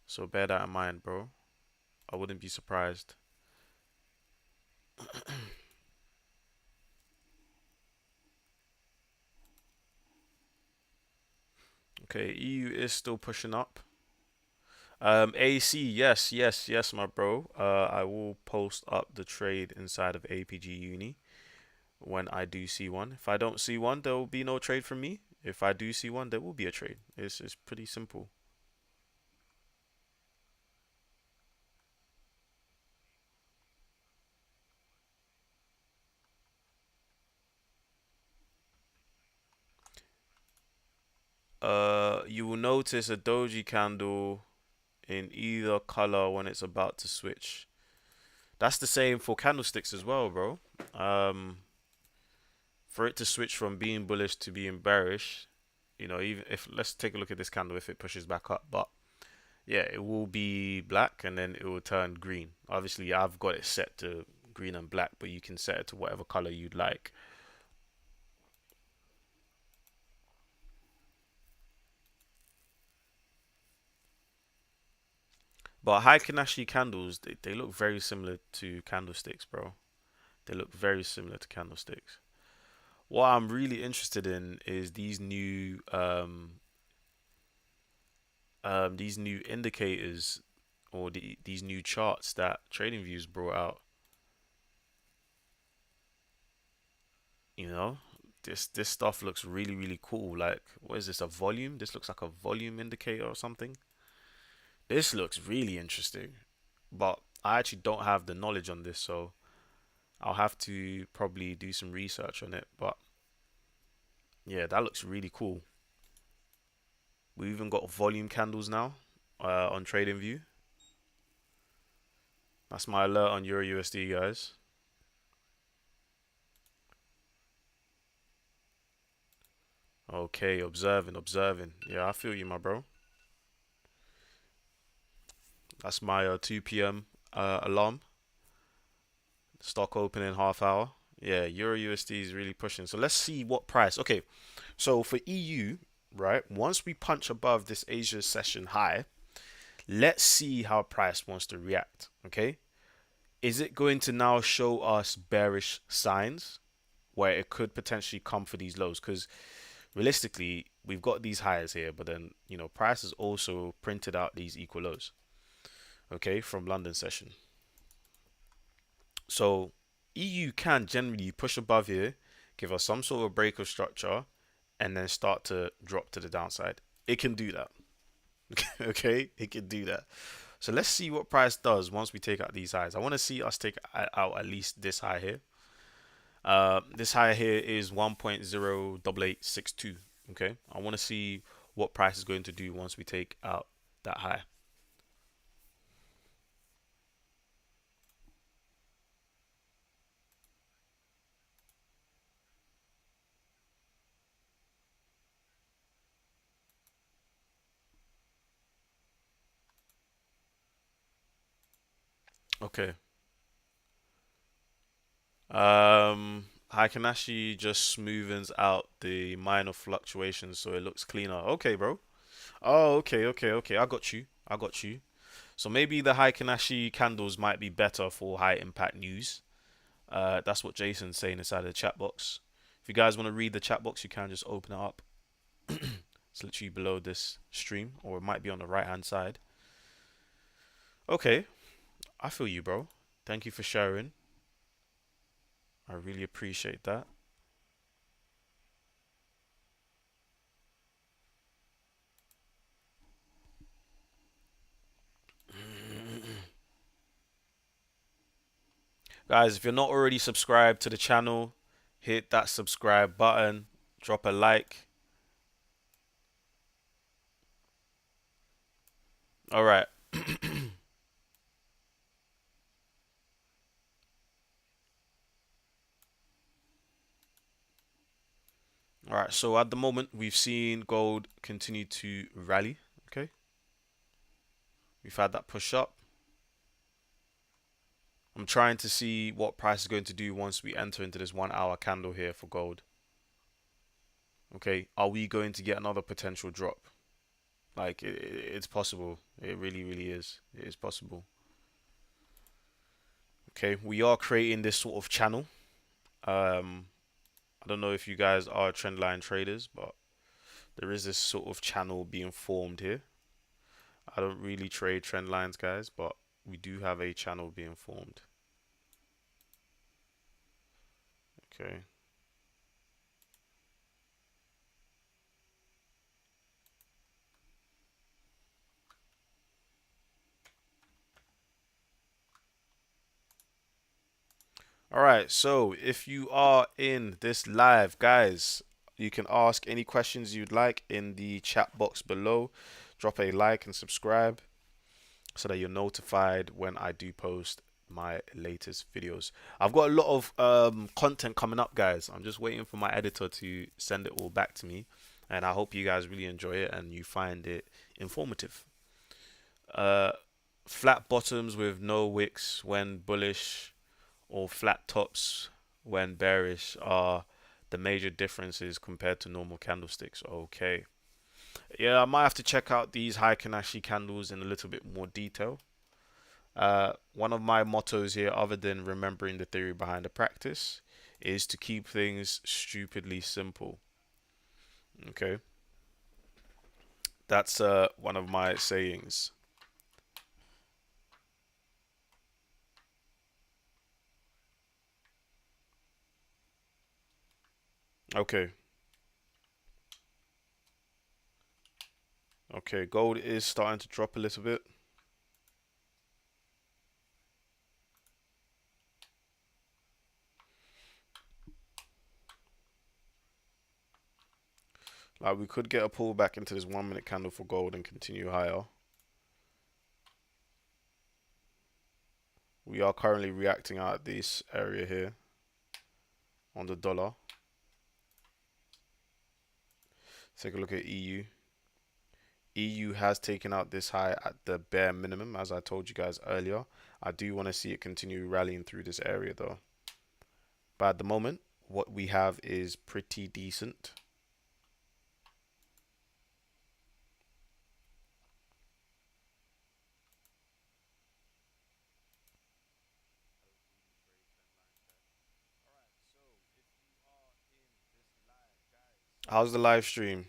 So bear that in mind, bro. I wouldn't be surprised. Okay, EU is still pushing up. AC, yes, yes, yes, my bro. I will post up the trade inside of APG Uni when I do see one. If I don't see one, there will be no trade from me. If I do see one, there will be a trade. It's pretty simple. You will notice a doji candle in either color when it's about to switch. That's the same for candlesticks as well, bro. Um, for it to switch from being bullish to being bearish, even if let's take a look at this candle if it pushes back up, but yeah, it will be black and then it will turn green. Obviously, I've got it set to green and black, but you can set it to whatever color you'd like. But high Kanashi candles, they look very similar to candlesticks, bro. They look very similar to candlesticks. What I'm really interested in is these new indicators or these new charts that TradingViews brought out. You know, this stuff looks really really cool. Like, what is this? A volume? This looks like a volume indicator or something. This looks really interesting, but I actually don't have the knowledge on this, so I'll have to probably do some research on it. But yeah, that looks really cool. We even got volume candles now on TradingView. That's my alert on Euro USD, guys. Okay, observing, observing. Yeah, I feel you, my bro. That's my 2 p.m. Alarm. Stock opening half hour. Yeah, Euro USD is really pushing. So let's see what price. Okay, so for EU, right? Once we punch above this Asia session high, let's see how price wants to react. Okay, is it going to now show us bearish signs where it could potentially come for these lows? Because realistically, we've got these highs here, but then price has also printed out these equal lows. Okay, from London session. So EU can generally push above here, give us some sort of break of structure, and then start to drop to the downside. It can do that. Okay, it can do that. So let's see what price does once we take out these highs. I want to see us take out at least this high here. This high here is 1.08862. Okay, I want to see what price is going to do once we take out that high. Okay. Heikenhashi just smoothens out the minor fluctuations so it looks cleaner. Okay, bro. Oh, okay, okay, okay. I got you. I got you. So maybe the Heiken Ashi candles might be better for high impact news. That's what Jason's saying inside the chat box. If you guys want to read the chat box, you can just open it up. It's literally below this stream, or it might be on the right hand side. Okay, I feel you, bro. Thank you for sharing. I really appreciate that. Guys, if you're not already subscribed to the channel, hit that subscribe button, drop a like. All right. All right. So at the moment, we've seen gold continue to rally. Okay. We've had that push up. I'm trying to see what price is going to do once we enter into this 1 hour candle here for gold. Okay. Are we going to get another potential drop? Like, it's possible. It really, really is. It is possible. Okay. We are creating this sort of channel. I don't know if you guys are trendline traders, but there is this sort of channel being formed here. I don't really trade trend lines, guys, but we do have a channel being formed. Okay. All right. So if you are in this live, guys, you can ask any questions you'd like in the chat box below. Drop a like and subscribe so that you're notified when I do post my latest videos. I've got a lot of content coming up, guys. I'm just waiting for my editor to send it all back to me, and I hope you guys really enjoy it and you find it informative. Uh, Flat bottoms with no wicks when bullish, or flat tops when bearish are the major differences compared to normal candlesticks. Okay. Yeah, I might have to check out these Heiken Ashi candles in a little bit more detail. One of my mottos here, other than remembering the theory behind the practice, is to keep things stupidly simple. Okay, that's one of my sayings. Okay, okay, gold is starting to drop a little bit. Like, we could get a pullback into this 1 minute candle for gold and continue higher. We are currently reacting out at this area here on the dollar. Take a look at EU. EU has taken out this high at the bare minimum, as I told you guys earlier. I do want to see it continue rallying through this area though. But at the moment, what we have is pretty decent. How's the live stream?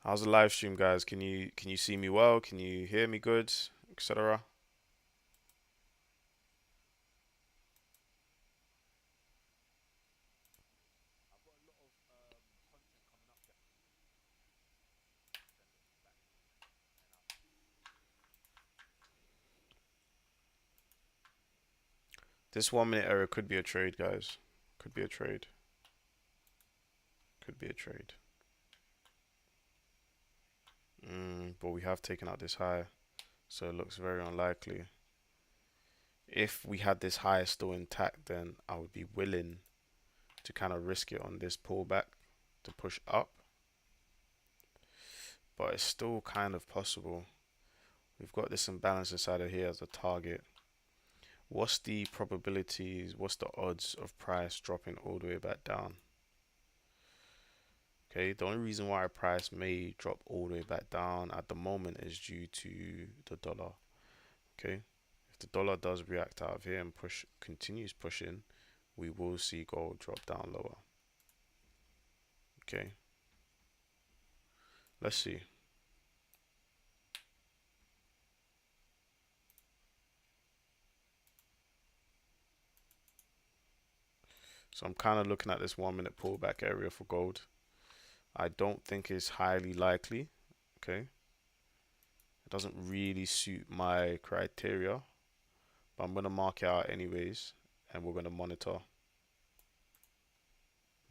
How's the live stream, guys? Can you see me well? Can you hear me good, etc.? This 1 minute error could be a trade, guys. Could be a trade. Could be a trade. But we have taken out this high, so it looks very unlikely. If we had this high still intact, then I would be willing to kind of risk it on this pullback to push up. But it's still kind of possible. We've got this imbalance inside of here as a target. What's the probabilities, what's the odds of price dropping all the way back down? Okay, the only reason why our price may drop all the way back down at the moment is due to the dollar. Okay, if the dollar does react out of here and continues pushing, we will see gold drop down lower. Okay, let's see. So I'm kind of looking at this 1 minute pullback area for gold. I don't think it's highly likely. Okay, it doesn't really suit my criteria, but I'm gonna mark it out anyways, and we're gonna monitor.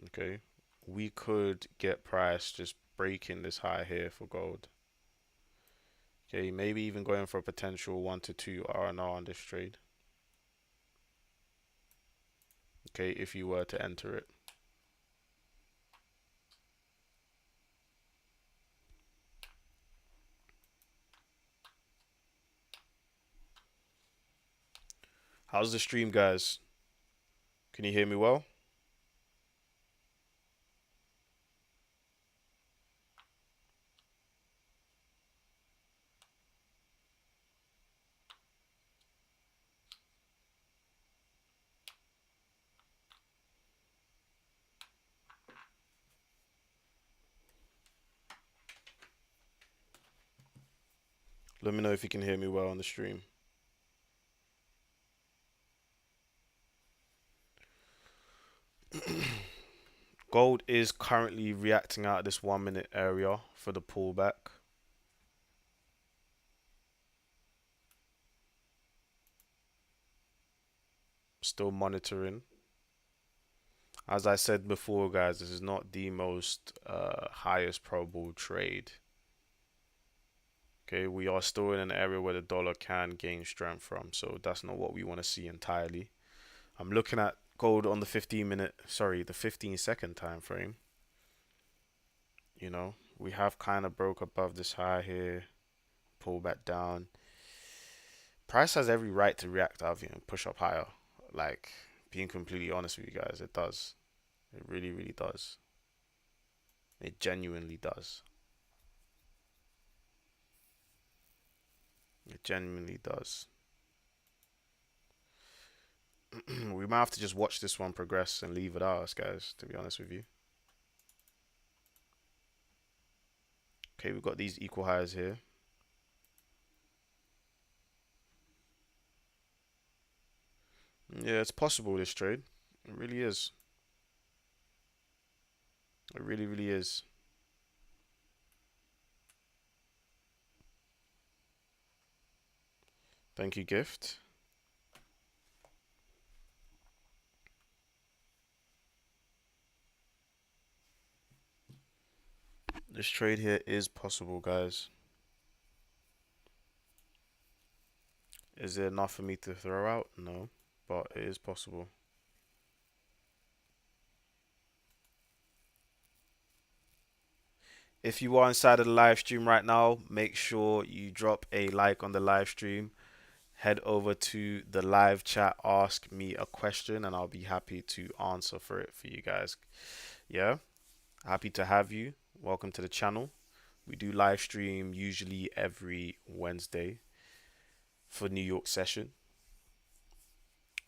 Okay, we could get price just breaking this high here for gold. Okay, maybe even going for a potential 1 to 2 R&R on this trade. Okay, if you were to enter it. How's the stream, guys? Can you hear me well? Let me know if you can hear me well on the stream. Gold is currently reacting out of this 1 minute area for the pullback. Still monitoring. As I said before, guys, this is not the most highest probable trade. Okay, we are still in an area where the dollar can gain strength from, so that's not what we want to see entirely. I'm looking at gold on the 15-second time frame. You know, we have kind of broke above this high here, pull back down. Price has every right to react out here and push up higher. Like, being completely honest with you guys, it does. It really, really does. It genuinely does. It genuinely does. We might have to just watch this one progress and leave it out, guys, to be honest with you. Okay, we've got these equal highs here. Yeah, it's possible, this trade. It really is. It really, really is. Thank you, Gift. This trade here is possible, guys. Is it enough for me to throw out? No, but it is possible. If you are inside of the live stream right now, make sure you drop a like on the live stream. Head over to the live chat, ask me a question, and I'll be happy to answer for it for you guys. Yeah, happy to have you. Welcome to the channel. We do live stream usually every Wednesday for New York session.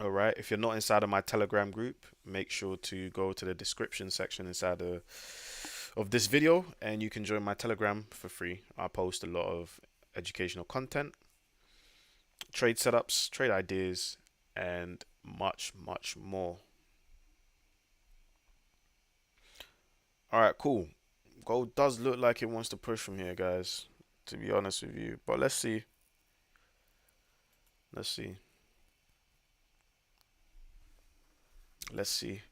All right. If you're not inside of my Telegram group, make sure to go to the description section inside of this video and you can join my Telegram for free. I post a lot of educational content, trade setups, trade ideas, and much, much more. All right, cool. Gold does look like it wants to push from here, guys, to be honest with you. But let's see. Let's see. Let's see.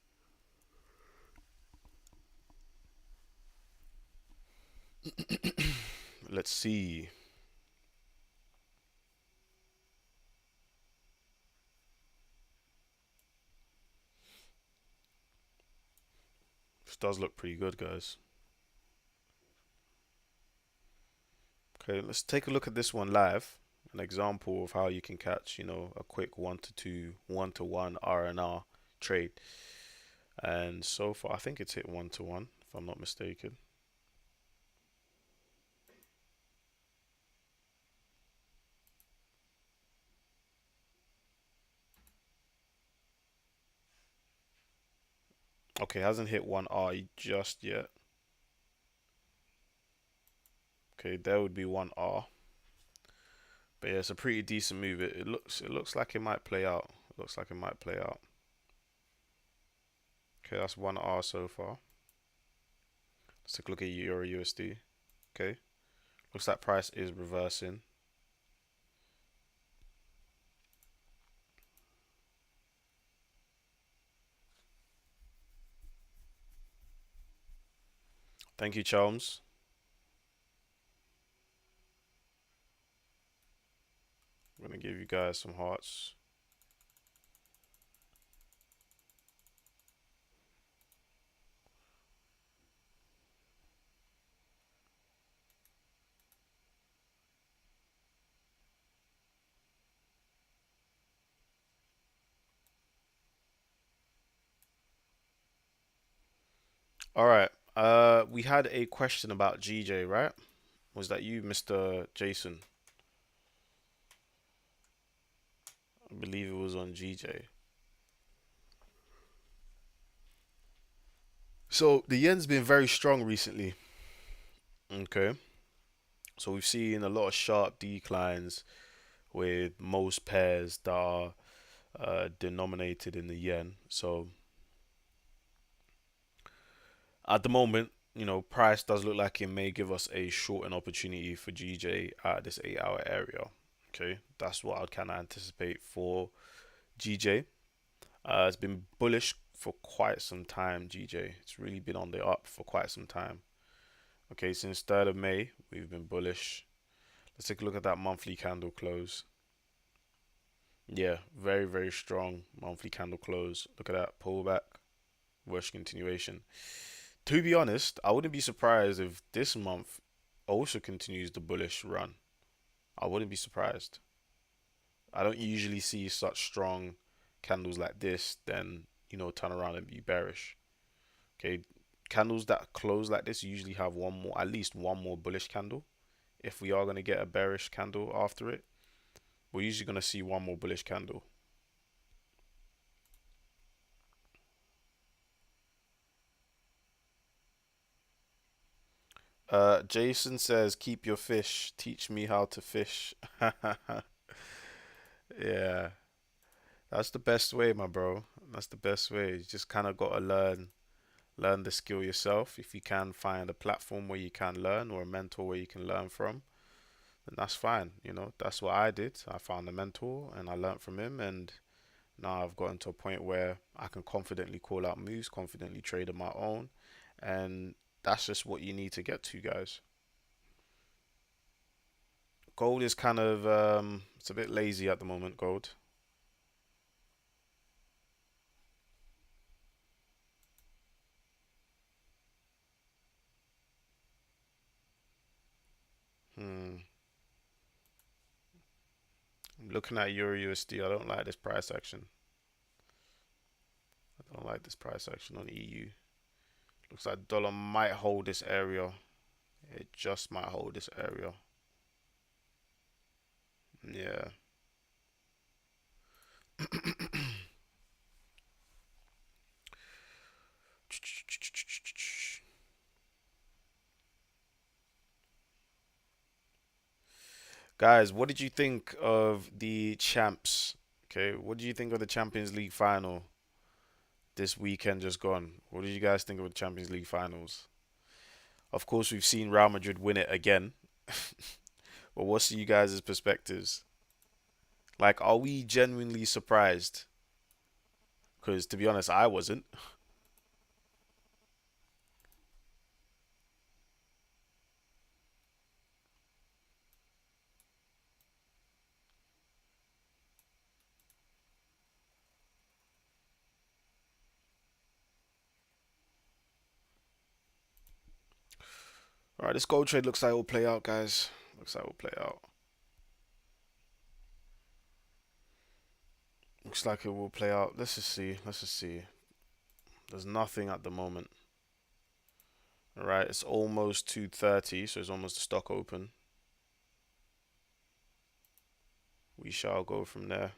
Let's see. This does look pretty good, guys. Okay, let's take a look at this one live. An example of how you can catch, a quick 1 to 2, 1 to 1 R&R trade. And so far, I think it's hit 1 to 1, if I'm not mistaken. Okay, hasn't hit 1R just yet. Okay, there would be 1R. But yeah, it's a pretty decent move. It looks like it might play out. It looks like it might play out. Okay, that's 1R so far. Let's take a look at Euro USD. Okay. Looks like price is reversing. Thank you, Chalmers. I'm gonna give you guys some hearts. All right. We had a question about GJ, right? Was that you, Mr. Jason? I believe it was on GJ. So the yen's been very strong recently. Okay. So we've seen a lot of sharp declines with most pairs that are denominated in the yen. So at the moment, price does look like it may give us a short opportunity for GJ at this 8 hour area. Okay, that's what I'd kind of anticipate for GJ. It's been bullish for quite some time, GJ. It's really been on the up for quite some time. Okay, since 3rd of May, we've been bullish. Let's take a look at that monthly candle close. Yeah, very, very strong monthly candle close. Look at that pullback, bullish continuation. To be honest, I wouldn't be surprised if this month also continues the bullish run. I wouldn't be surprised. I don't usually see such strong candles like this, then, turn around and be bearish. Okay, candles that close like this usually have one more, at least one more bullish candle. If we are going to get a bearish candle after it, we're usually going to see one more bullish candle. Jason says, keep your fish, teach me how to fish. Yeah, that's the best way, my bro. That's the best way. You just kind of got to learn the skill yourself. If you can find a platform where you can learn or a mentor where you can learn from, then that's fine. That's what I did. I found a mentor and I learned from him, and now I've gotten to a point where I can confidently call out moves, confidently trade on my own, and that's just what you need to get to, guys. Gold is kind of it's a bit lazy at the moment, gold. Hmm. I'm looking at Euro USD. I don't like this price action. I don't like this price action on EU. Looks like dollar might hold this area. It just might hold this area. Yeah. Guys, what did you think of the champs? Okay, what do you think of the Champions League final this weekend just gone? What did you guys think of the Champions League finals? Of course, we've seen Real Madrid win it again. But what's you guys' perspectives? Like, are we genuinely surprised? Because to be honest, I wasn't. All right, this gold trade looks like it will play out, guys. Looks like it will play out. Looks like it will play out. Let's just see. Let's just see. There's nothing at the moment. All right, it's almost 2:30, so it's almost the stock open. We shall go from there.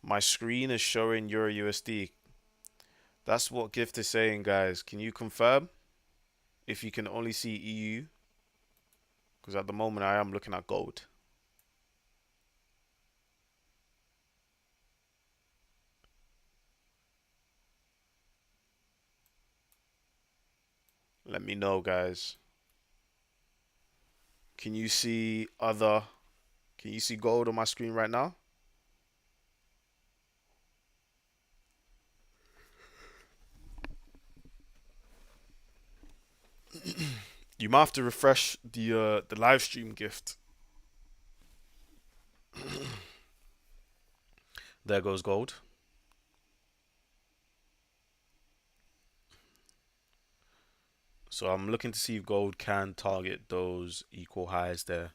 My screen is showing Euro USD. That's what Gift is saying, guys. Can you confirm if you can only see EU? Because at the moment I am looking at gold. Let me know, guys. Can you see other? Can you see gold on my screen right now? You might have to refresh the live stream, Gift. There goes gold. So I'm looking to see if gold can target those equal highs there.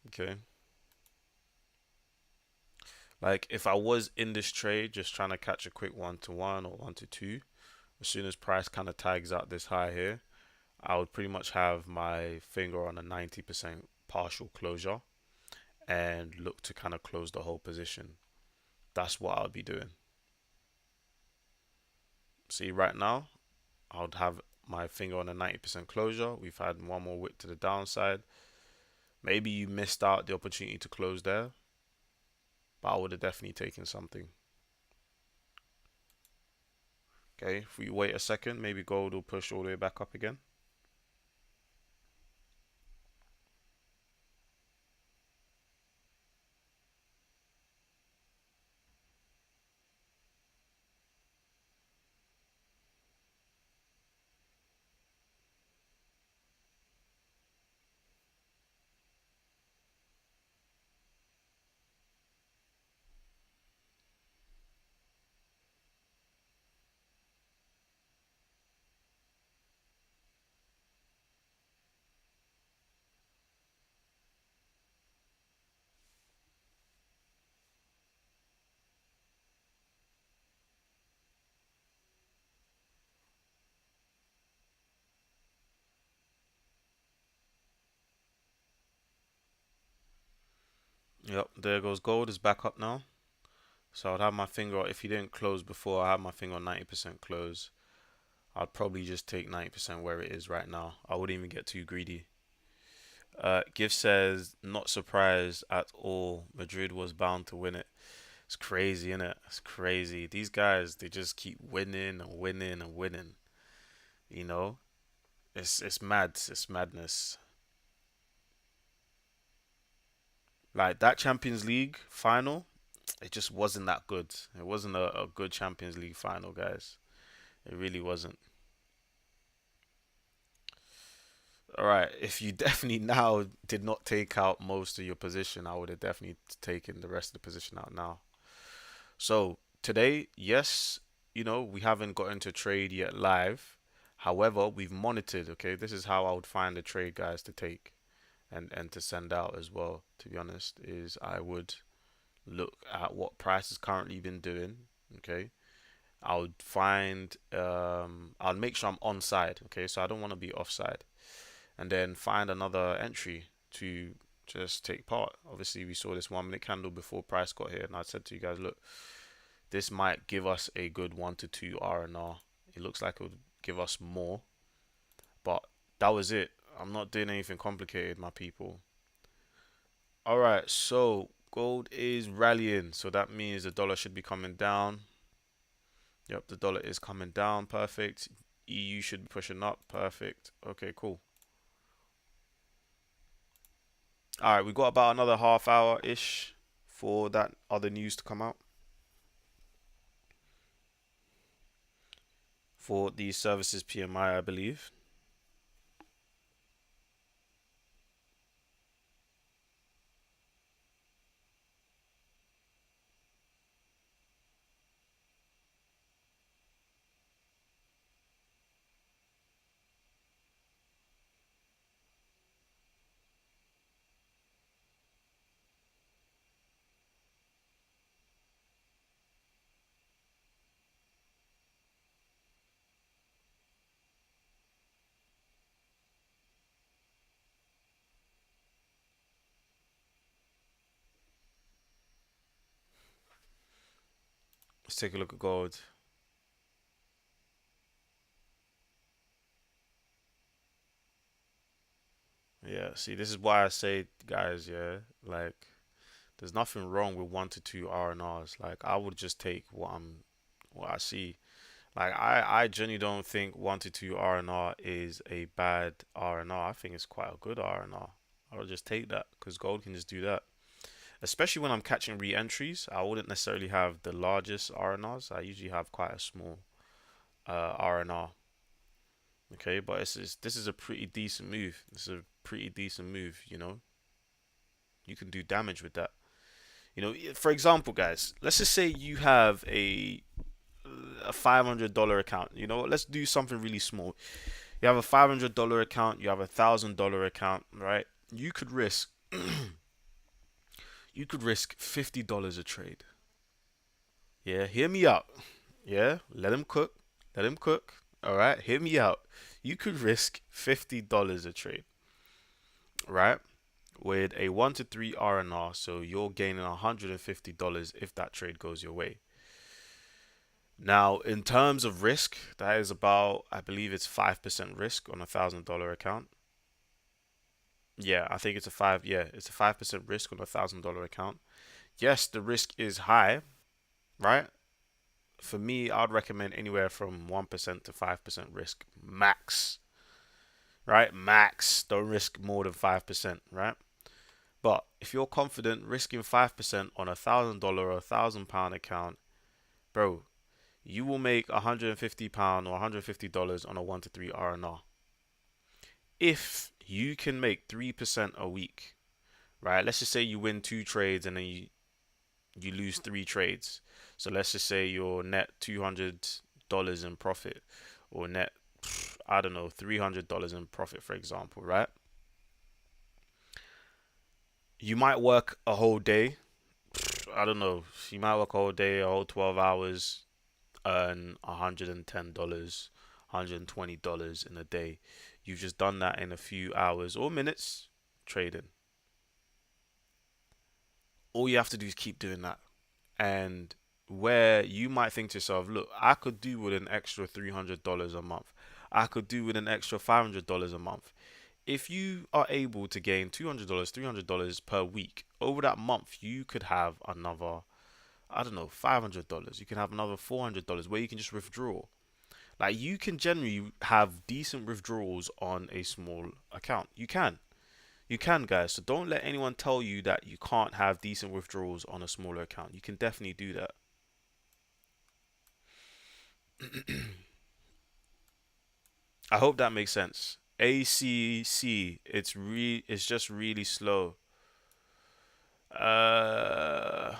Okay. Like if I was in this trade just trying to catch a quick 1-to-1 or 1-to-2, as soon as price kind of tags out this high here, I would pretty much have my finger on a 90% partial closure and look to kind of close the whole position. That's what I would be doing. See, right now, I would have my finger on a 90% closure. We've had one more wick to the downside. Maybe you missed out the opportunity to close there, but I would have definitely taken something. Okay, if we wait a second, maybe gold will push all the way back up again. Yep, there goes gold. Is back up now. So I'd have my finger, if you didn't close before, I have my finger on 90% close. I'd probably just take 90% where it is right now. I wouldn't even get too greedy. Gift says, not surprised at all. Madrid was bound to win it. It's crazy, isn't it? It's crazy. These guys, they just keep winning and winning and winning. You know, it's mad. It's madness. Like that Champions League final, it just wasn't that good. It wasn't a good Champions League final, guys. It really wasn't. All right, if you definitely now did not take out most of your position, I would have definitely taken the rest of the position out now. So today, yes, we haven't got into trade yet live. However, we've monitored, okay? This is how I would find the trade guys to take and to send out as well, to be honest, is I would look at what price has currently been doing, okay? I would find I'll make sure I'm on side, okay? So I don't want to be offside. And then find another entry to just take part. Obviously, we saw this 1 minute candle before price got here, and I said to you guys, look, this might give us a good 1 to 2 R&R. It looks like it would give us more, but that was it. I'm not doing anything complicated, my people. All right, so gold is rallying, so that means the dollar should be coming down. Yep, the dollar is coming down. Perfect. EU should be pushing up. Perfect. Okay, cool. All right, we've got about another half hour ish for that other news to come out for the services PMI, I believe. Let's take a look at gold. Yeah, see, this is why I say, guys, yeah, like, there's nothing wrong with 1 to 2 R&Rs. Like, I would just take what I see. Like, I genuinely don't think 1 to 2 R&R is a bad R&R. I think it's quite a good R&R. I would just take that because gold can just do that. Especially when I'm catching re-entries, I wouldn't necessarily have the largest R&Rs. I usually have quite a small R&R. Okay, but this is a pretty decent move. This is a pretty decent move, you know. You can do damage with that. You know, for example, guys, let's just say you have a $500 account. You know, let's do something really small. You have a $500 account, you have a $1,000 account, right? You could risk you could risk $50 a trade. Yeah, hear me out. Yeah, let him cook. Let him cook. All right, hear me out. You could risk $50 a trade, right? With a 1 to 3 R&R, so you're gaining $150 if that trade goes your way. Now, in terms of risk, that is about, I believe it's 5% risk on a $1,000 account. Yeah, I think it's a five. Yeah, it's a 5% risk on a $1,000 account. Yes, the risk is high, right? For me, I'd recommend anywhere from 1% to 5% risk max, right? Max. Don't risk more than 5%, right? But if you're confident risking 5% on $1,000 or £1,000 account, bro, you will make £150 or $150 on a 1 to 3 R&R. If you can make 3% a week, right? Let's just say you win 2 trades and then you lose 3 trades. So let's just say you're net $200 in profit, or net, I don't know, $300 in profit, for example, right? You might work a whole day. I don't know. You might work a whole day, a whole 12 hours, earn $110, $120 in a day. You've just done that in a few hours or minutes trading. All you have to do is keep doing that. And where you might think to yourself, look, I could do with an extra $300 a month. I could do with an extra $500 a month. If you are able to gain $200, $300 per week over that month, you could have another, I don't know, $500. You can have another $400 where you can just withdraw. Like, you can generally have decent withdrawals on a small account. You can. You can, guys. So don't let anyone tell you that you can't have decent withdrawals on a smaller account. You can definitely do that. I hope that makes sense. ACC, it's just really slow. Uh,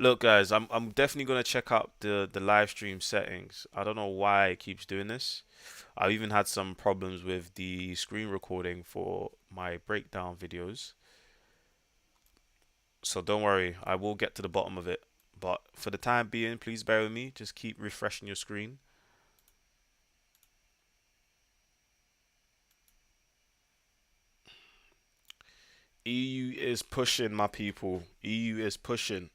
Look, guys, I'm definitely gonna check out the live stream settings. I don't know why it keeps doing this. I've even had some problems with the screen recording for my breakdown videos. So don't worry, I will get to the bottom of it. But for the time being, please bear with me. Just keep refreshing your screen. EU is pushing, my people. EU is pushing.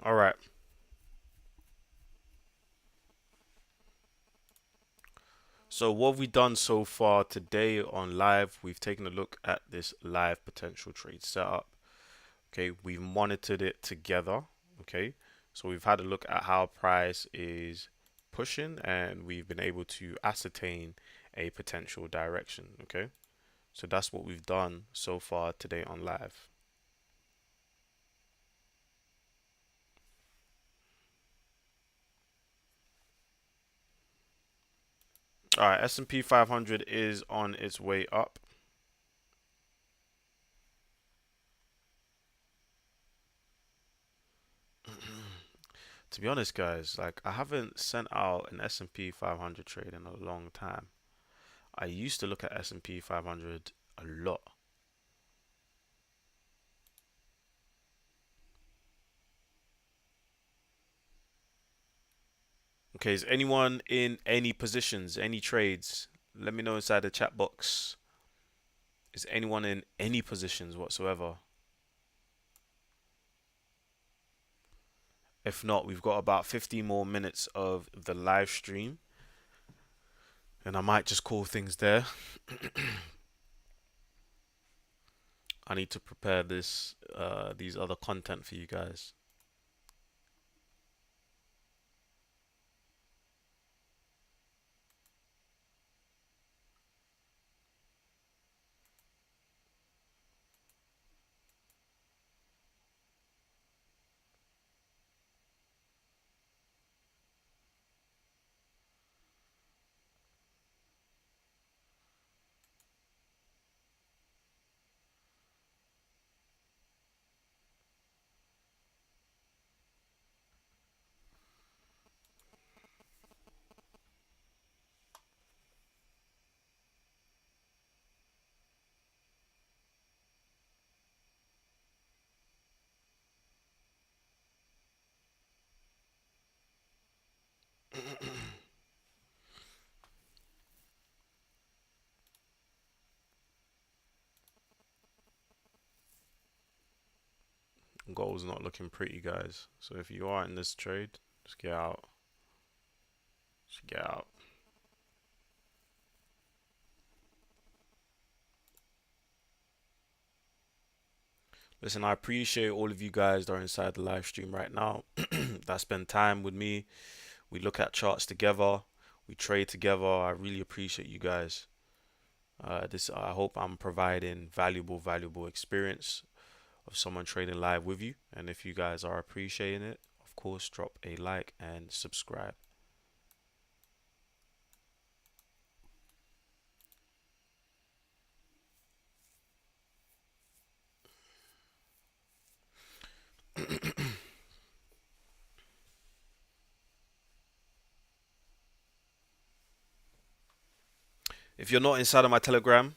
All right. So what have we done so far today on live? We've taken a look at this live potential trade setup. Okay, we've monitored it together. Okay, so we've had a look at how price is pushing and we've been able to ascertain a potential direction. Okay, so that's what we've done so far today on live. All right, S&P 500 is on its way up. To be honest, guys, like I haven't sent out an S&P 500 trade in a long time. I used to look at S&P 500 a lot. Okay, is anyone in any positions, any trades? Let me know inside the chat box. Is anyone in any positions whatsoever? If not, we've got about 15 more minutes of the live stream, and I might just call things there. I need to prepare these other content for you guys. Gold's not looking pretty, guys. So if you are in this trade, just get out. Just get out. Listen, I appreciate all of you guys that are inside the live stream right now that spend time with me. We look at charts together. We trade together. I really appreciate you guys. This I hope I'm providing valuable experience of someone trading live with you. And if you guys are appreciating it, of course, drop a like and subscribe. If you're not inside of my Telegram,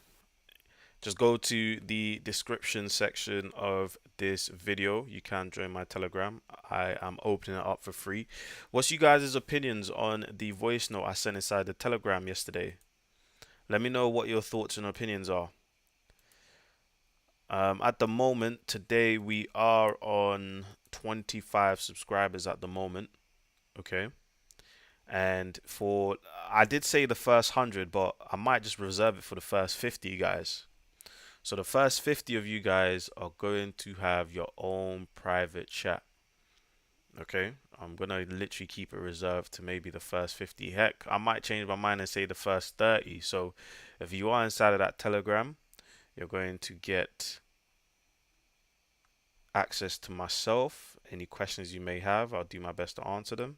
just go to the description section of this video. You can join my Telegram. I am opening it up for free. What's you guys' opinions on the voice note I sent inside the Telegram yesterday? Let me know what your thoughts and opinions are. At the moment, today we are on 25 subscribers at the moment. Okay. And I did say the first 100, but I might just reserve it for the first 50 guys. So the first 50 of you guys are going to have your own private chat. Okay, I'm gonna literally keep it reserved to maybe the first 50. Heck, I might change my mind and say the first 30. So if you are inside of that Telegram, you're going to get access to myself. Any questions you may have, I'll do my best to answer them.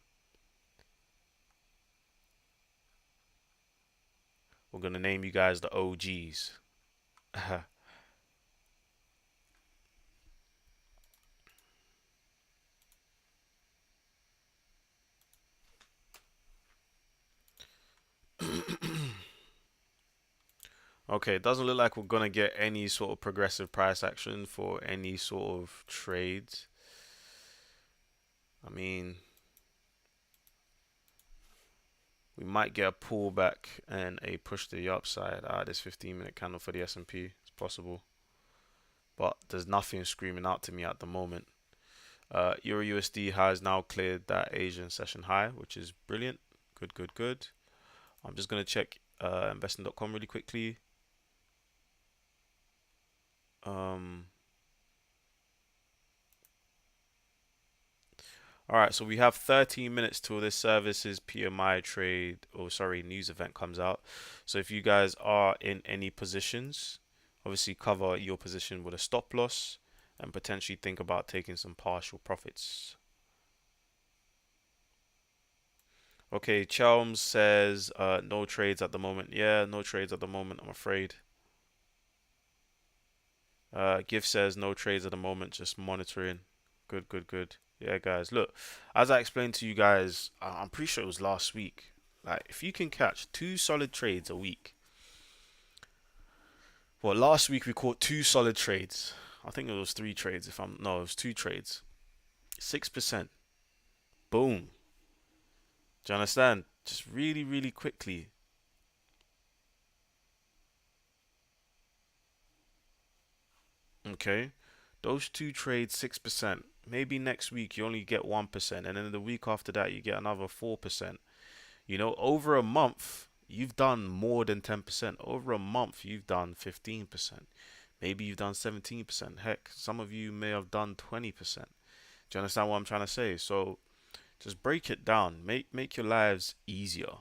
We're gonna name you guys the OGs. Okay, it doesn't look like we're gonna get any sort of progressive price action for any sort of trades. I mean, we might get a pullback and a push to the upside. This 15-minute candle for the S&P is possible, but there's nothing screaming out to me at the moment. Euro USD has now cleared that Asian session high, which is brilliant. Good. I'm just gonna check investing.com really quickly. Um, all right, so we have 13 minutes till this services PMI trade, or sorry, news event comes out. So if you guys are in any positions, obviously cover your position with a stop loss and potentially think about taking some partial profits. Okay, Chelms says no trades at the moment. Yeah, no trades at the moment, I'm afraid. Gift says no trades at the moment, just monitoring. Good, good, good. Yeah, guys, look, as I explained to you guys, I'm pretty sure it was last week. Like, if you can catch two solid trades a week, well, last week we caught two solid trades. I think it was three trades. If I'm no, it was two trades. 6%. Boom. Do you understand? Just really, really quickly. Okay. Those two trades, 6%. Maybe next week you only get 1%, and then the week after that you get another 4%. You know, over a month, you've done more than 10%. Over a month, you've done 15%. Maybe you've done 17%. Heck, some of you may have done 20%. Do you understand what I'm trying to say? So just break it down. Make your lives easier.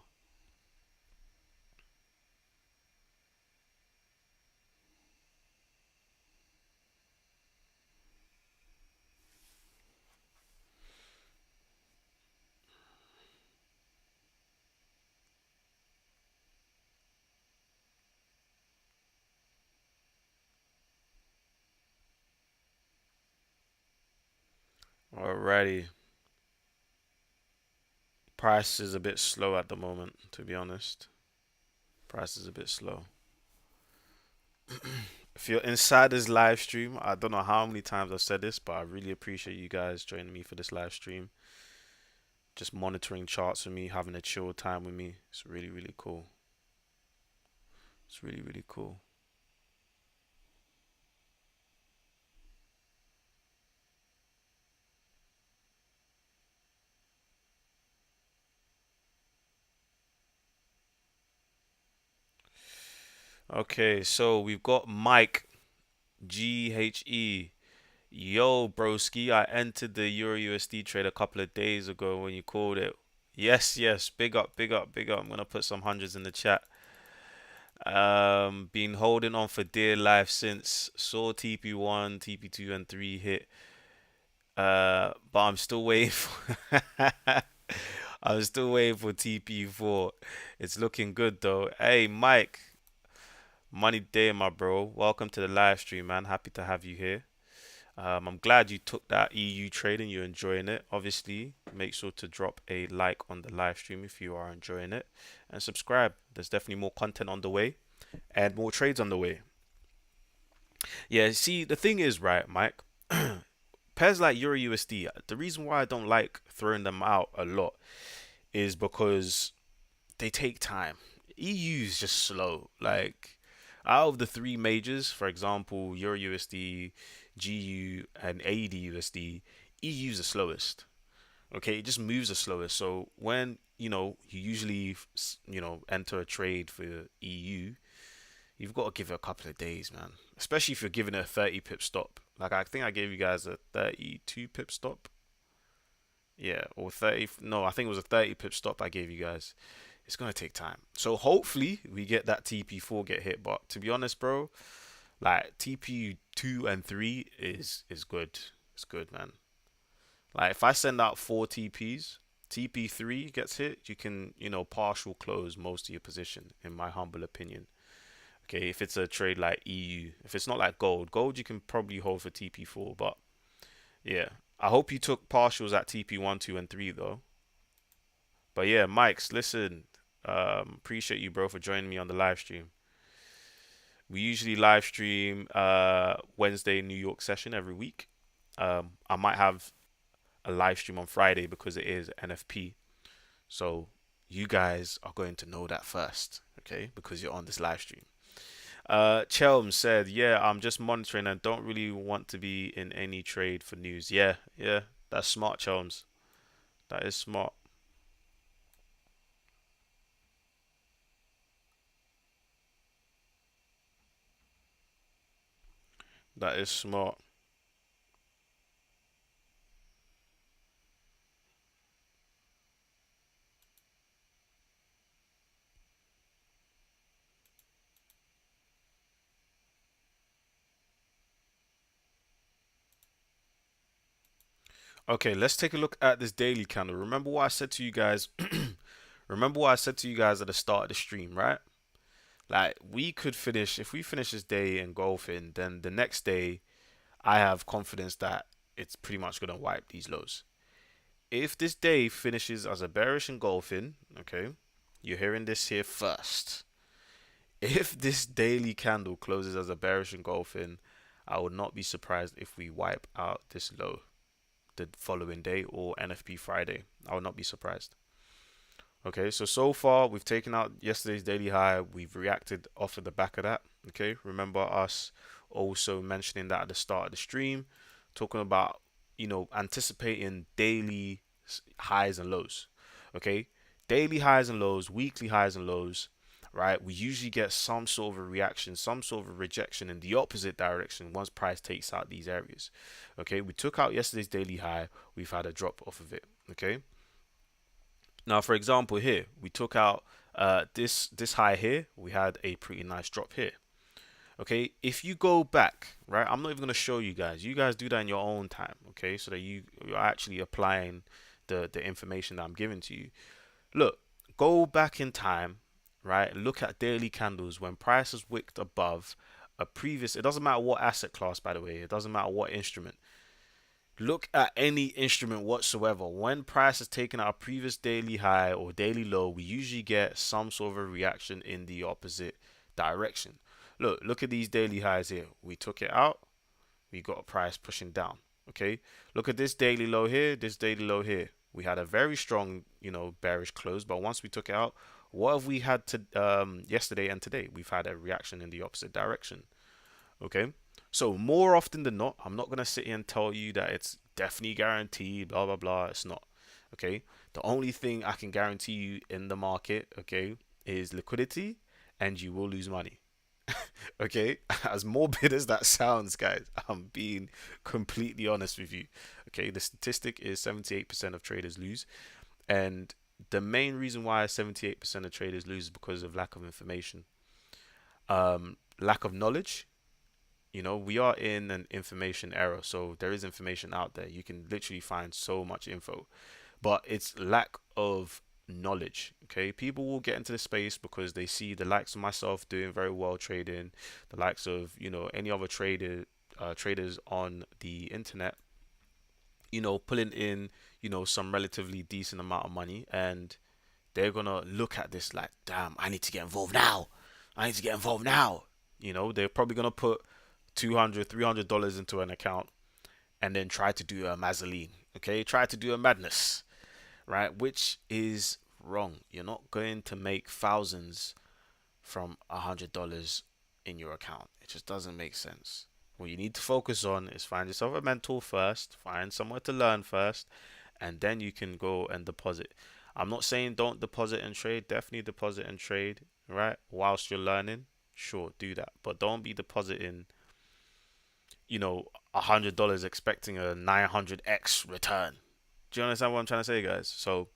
Alrighty. Price is a bit slow at the moment, to be honest. Price is a bit slow. If you're inside this live stream, I don't know how many times I've said this, but I really appreciate you guys joining me for this live stream. Just monitoring charts with me, having a chill time with me. It's really, really cool. It's really, really cool. Okay, so we've got Mike GHE. Yo, broski, I entered the Euro USD trade a couple of days ago when you called it. Yes, yes, big up, big up, big up. I'm gonna put some hundreds in the chat. Been holding on for dear life since saw TP1, TP2, and 3 hit. But I'm still waiting for I'm still waiting for TP4. It's looking good though. Hey, Mike, money day, my bro. Welcome to the live stream, man. Happy to have you here. I'm glad you took that EU trade and you're enjoying it. Obviously, make sure to drop a like on the live stream if you are enjoying it and subscribe. There's definitely more content on the way and more trades on the way. Yeah, see, the thing is, right, Mike, pairs like Euro USD, the reason why I don't like throwing them out a lot is because they take time. EU is just slow. Like, out of the three majors, for example, Euro USD, GU, and AED USD, EU is the slowest. Okay, it just moves the slowest. So when you usually enter a trade for EU, you've got to give it a couple of days, man. Especially if you're giving it a 30 pip stop. Like I think I gave you guys a 32 pip stop. Yeah, or 30. No, I think it was a 30 pip stop I gave you guys. It's gonna take time. So hopefully we get that TP4 get hit. But to be honest, bro, like TP2 and 3 is good. It's good, man. Like if I send out four TPs, TP3 gets hit, you can partial close most of your position, in my humble opinion. Okay, if it's a trade like EU, if it's not like gold you can probably hold for TP4. But yeah, I hope you took partials at TP1, 2, and 3 though. But yeah, Mikes, listen, appreciate you, bro, for joining me on the live stream. We usually live stream Wednesday New York session every week. I might have a live stream on Friday because it is NFP. So you guys are going to know that first, okay? Because you're on this live stream. Chelm said, "Yeah, I'm just monitoring and don't really want to be in any trade for news." Yeah, yeah, that's smart, Chelms. That is smart. That is smart. Okay, let's take a look at this daily candle. Remember what I said to you guys? Remember what I said to you guys at the start of the stream, right? Like we could finish if we finish this day engulfing, then the next day I have confidence that it's pretty much gonna wipe these lows. If this day finishes as a bearish engulfing, okay, you're hearing this here first. If this daily candle closes as a bearish engulfing, I would not be surprised if we wipe out this low the following day or NFP Friday. I would not be surprised. Okay, so far we've taken out yesterday's daily high. We've reacted off of the back of that. Okay, remember us also mentioning that at the start of the stream, talking about anticipating daily highs and lows. Okay, daily highs and lows, weekly highs and lows. Right, we usually get some sort of a reaction, some sort of a rejection in the opposite direction once price takes out these areas. Okay, we took out yesterday's daily high, we've had a drop off of it. Okay, now, for example, here we took out this high here. We had a pretty nice drop here. Okay, if you go back, right, I'm not even gonna show you guys. You guys do that in your own time, okay, so that you're actually applying the information that I'm giving to you. Look, go back in time, right? Look at daily candles when prices wicked above a previous. It doesn't matter what asset class, by the way. It doesn't matter what instrument. Look at any instrument whatsoever. When price is taking out a previous daily high or daily low, we usually get some sort of a reaction in the opposite direction. Look at these daily highs here. We took it out, we got a price pushing down. Okay, look at this daily low here, this daily low here. We had a very strong, bearish close, but once we took it out, what have we had to yesterday and today? We've had a reaction in the opposite direction. Okay. So more often than not, I'm not gonna sit here and tell you that it's definitely guaranteed, blah blah blah. It's not. Okay. The only thing I can guarantee you in the market, okay, is liquidity, and you will lose money. Okay. As morbid as that sounds, guys, I'm being completely honest with you. Okay. The statistic is 78% of traders lose, and the main reason why 78% of traders lose is because of lack of information, lack of knowledge. We are in an information era, so there is information out there. You can literally find so much info, but it's lack of knowledge. Okay, people will get into the space because they see the likes of myself doing very well trading, the likes of any other traders on the internet, pulling in some relatively decent amount of money, and they're gonna look at this like, damn, I need to get involved now. I need to get involved now. They're probably gonna put 200, $300 into an account and then try to do a mazzoline. Okay, try to do a madness, right? Which is wrong. You're not going to make thousands from $100 in your account. It just doesn't make sense. What you need to focus on is find yourself a mentor first, find somewhere to learn first, and then you can go and deposit. I'm not saying don't deposit and trade. Definitely deposit and trade, right? Whilst you're learning, sure, do that. But don't be depositing, $100 expecting a 900x return. Do you understand what I'm trying to say, guys? So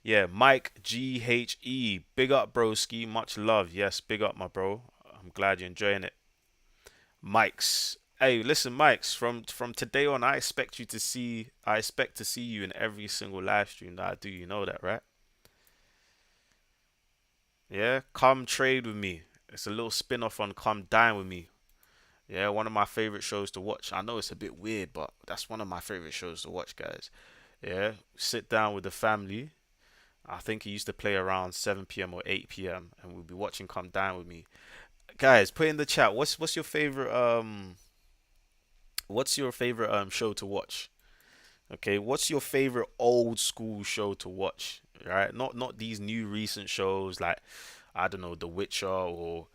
yeah, Mike GHE, big up, broski, much love. Yes, big up, my bro. I'm glad you're enjoying it. Mike's, hey, listen, Mike's, from today on, I expect to see you in every single live stream that I do. You know that, right? Yeah, come trade with me. It's a little spin off on Come Dine with Me. Yeah, one of my favorite shows to watch. I know it's a bit weird, but that's one of my favorite shows to watch, guys. Yeah, sit down with the family. I think he used to play around 7 p.m. or 8 p.m. and we'll be watching Come Down with Me. Guys, put in the chat. What's your favorite show to watch? Okay, what's your favorite old school show to watch? Right? Not these new recent shows like, I don't know, The Witcher or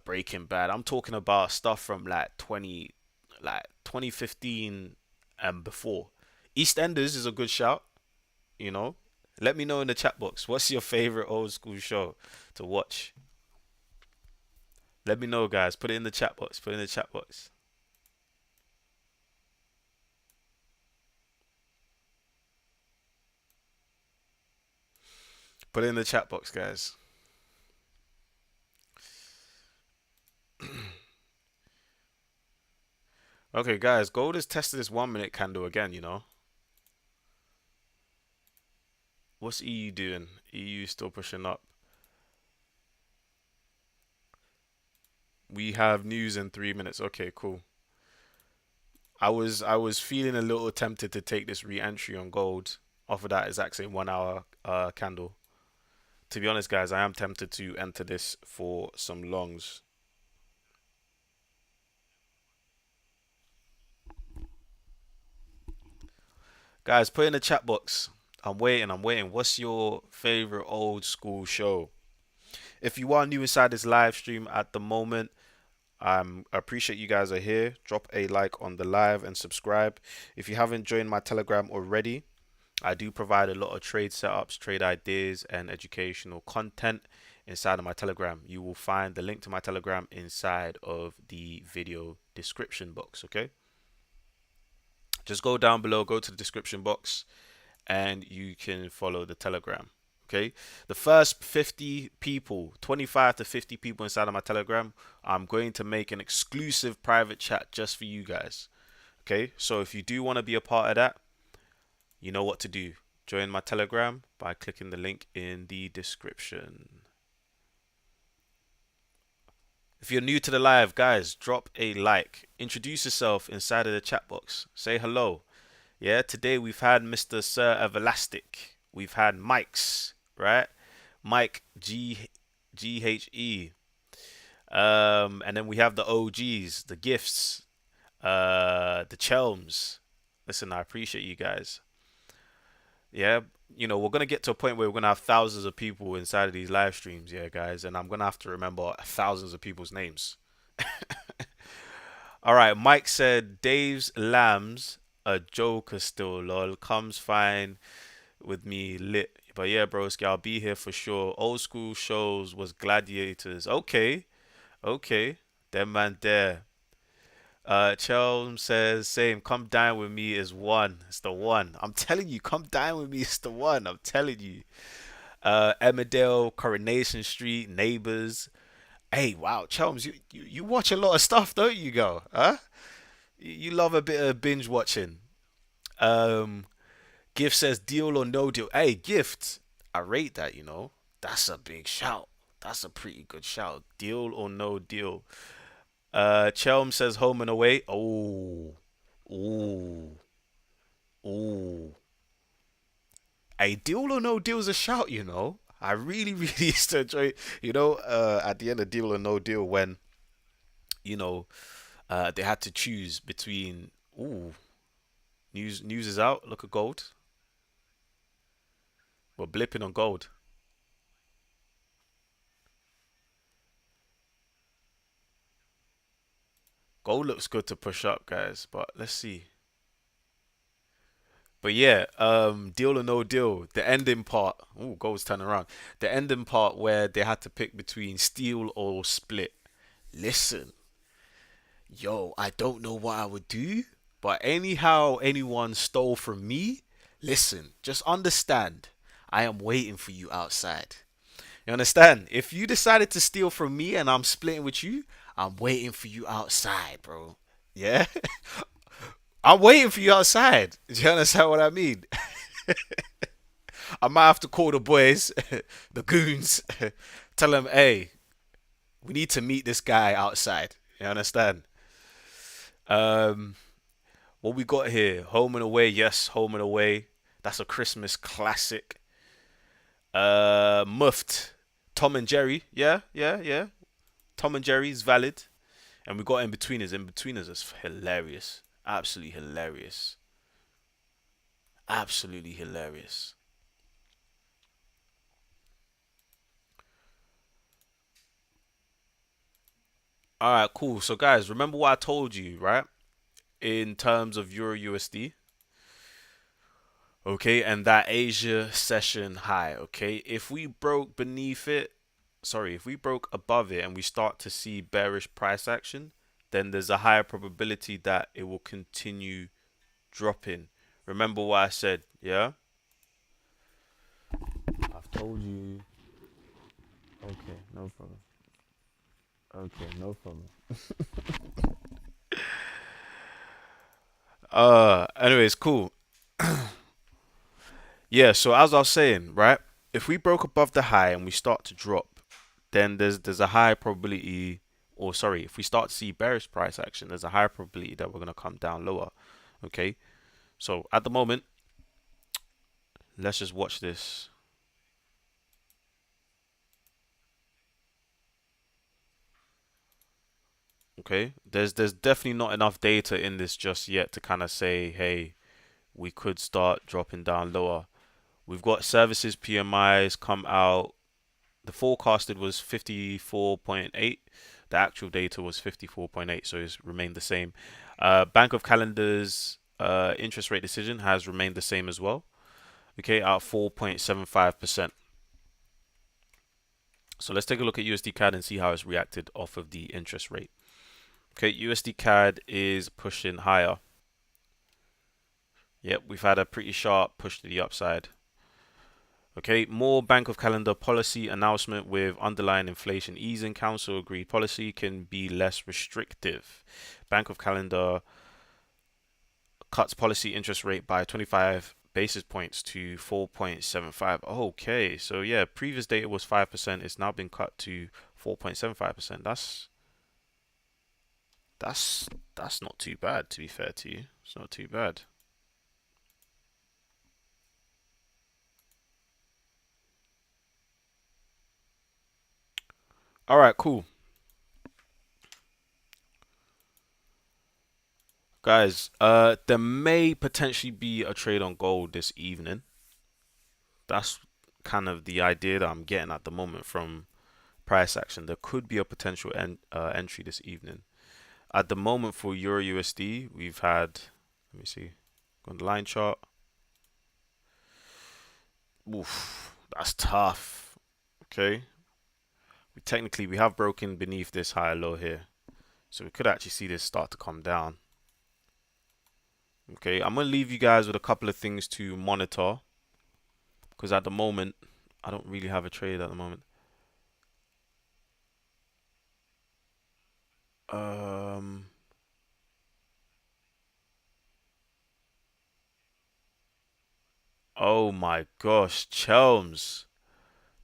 Breaking Bad. I'm talking about stuff from like 2015 and before. EastEnders is a good shout. You know, let me know in the chat box. What's your favorite old school show to watch? Let me know, guys. Put it in the chat box. Put it in the chat box. Put it in the chat box, guys. Okay, guys, gold has tested this 1 minute candle again, you know. What's EU doing? EU still pushing up. We have news in 3 minutes. Okay, cool. I was feeling a little tempted to take this re-entry on gold off of that exact same 1 hour candle. To be honest, guys, I am tempted to enter this for some longs. Guys, put in the chat box. I'm waiting. I'm waiting. What's your favorite old school show? If you are new inside this live stream at the moment, I appreciate you guys are here. Drop a like on the live and subscribe. If you haven't joined my Telegram already, I do provide a lot of trade setups, trade ideas, and educational content inside of my Telegram. You will find the link to my Telegram inside of the video description box, okay? Just go down below, go to the description box, and you can follow the Telegram. Okay, the first 50 people, 25 to 50 people inside of my Telegram, I'm going to make an exclusive private chat just for you guys. Okay, so if you do want to be a part of that, you know what to do. Join my Telegram by clicking the link in the description. If you're new to the live, guys, drop a like. Introduce yourself inside of the chat box. Say hello. Yeah, today we've had Mr. Sir Everlastic. We've had Mike's, right? Mike GHE. And then we have the OGs, the gifts, the Chelms. Listen, I appreciate you guys. Yeah, you know, we're gonna get to a point where we're gonna have thousands of people inside of these live streams, yeah, guys, and I'm gonna have to remember thousands of people's names. All right, Mike said Dave's Lambs a joker still, lol. Comes fine with me lit. But yeah, broski, I'll be here for sure. Old school shows was Gladiators. Okay, okay. Them man there. Chelm says, same, come dine with me is one. It's the one. I'm telling you, come dine with me, it's the one. I'm telling you. Emmerdale, Coronation Street, Neighbors. Hey, wow, Chelms, you watch a lot of stuff, don't you, go? Huh? You love a bit of binge watching. Um, Gift says deal or no deal. Hey, Gift, I rate that. You know, that's a big shout. That's a pretty good shout. Deal or no deal. Chelm says home and away. Oh, ooh, ooh. A deal or no deal is a shout. You know, I really, really used to enjoy. You know, at the end of deal or no deal when you know they had to choose between. Ooh, news is out. Look at gold. We're blipping on gold. Gold looks good to push up, guys, but let's see. But yeah, deal or no deal. The ending part. Oh, gold's turning around. The ending part where they had to pick between steal or split. Listen, yo, I don't know what I would do, but anyhow anyone stole from me, listen, just understand. I am waiting for you outside. You understand? If you decided to steal from me and I'm splitting with you, I'm waiting for you outside, bro. Yeah? I'm waiting for you outside. Do you understand what I mean? I might have to call the boys, the goons, tell them, hey, we need to meet this guy outside. You understand? Um, what we got here? Home and Away. Yes, Home and Away. That's a Christmas classic. Muffed. Tom and Jerry. Yeah, yeah, yeah. Tom and Jerry is valid. And we got In Betweeners. In Betweeners is hilarious. Absolutely hilarious. Absolutely hilarious. All right, cool. So, guys, remember what I told you, right? In terms of Euro USD, okay, and that Asia session high, okay? If we broke beneath it, sorry, if we broke above it and we start to see bearish price action, then there's a higher probability that it will continue dropping. Remember what I said, yeah? I have Told you. Okay, no problem. Okay, no problem. Anyways, cool. Yeah, so as I was saying, right? If we broke above the high and we start to drop, then there's a high probability, or sorry, if we start to see bearish price action, there's a high probability that we're gonna come down lower. Okay, so at the moment, let's just watch this. Okay, there's definitely not enough data in this just yet to kind of say, hey, we could start dropping down lower. We've got services PMIs come out. The forecasted was 54.8. The actual data was 54.8, so it's remained the same. Bank of Calendar's interest rate decision has remained the same as well. Okay, at 4.75%. So let's take a look at USD CAD and see how it's reacted off of the interest rate. Okay, USD CAD is pushing higher. Yep, we've had a pretty sharp push to the upside. Okay, more Bank of Calendar policy announcement with underlying inflation easing. Council agreed policy can be less restrictive. Bank of Calendar cuts policy interest rate by 25 basis points to 4.75. Okay, so yeah, previous data was 5%. It's now been cut to 4.75%. That's that's not too bad, to be fair to you. It's not too bad. All right, cool. Guys, there may potentially be a trade on gold this evening. That's kind of the idea that I'm getting at the moment from price action. There could be a potential entry this evening. At the moment for Euro USD, we've had, let me see, on the line chart. Oof, that's tough. Okay, we have broken beneath this higher low here, so we could actually see this start to come down. Okay, I'm gonna leave you guys with a couple of things to monitor because at the moment I don't really have a trade at the moment. Um, oh my gosh, Chelms.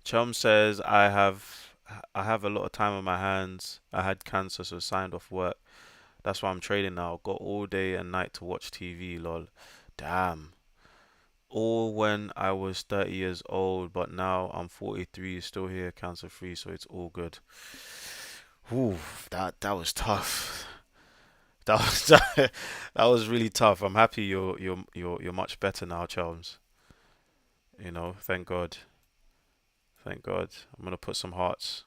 Chum says I have a lot of time on my hands. I had cancer, so signed off work. That's why I'm trading now. Got all day and night to watch TV, lol. Damn. All when I was 30 years old, but now I'm 43, still here, cancer free, so it's all good. Ooh, that was tough. That was that was really tough. I'm happy you're much better now, Charles. Thank God. Thank God. I'm gonna put some hearts.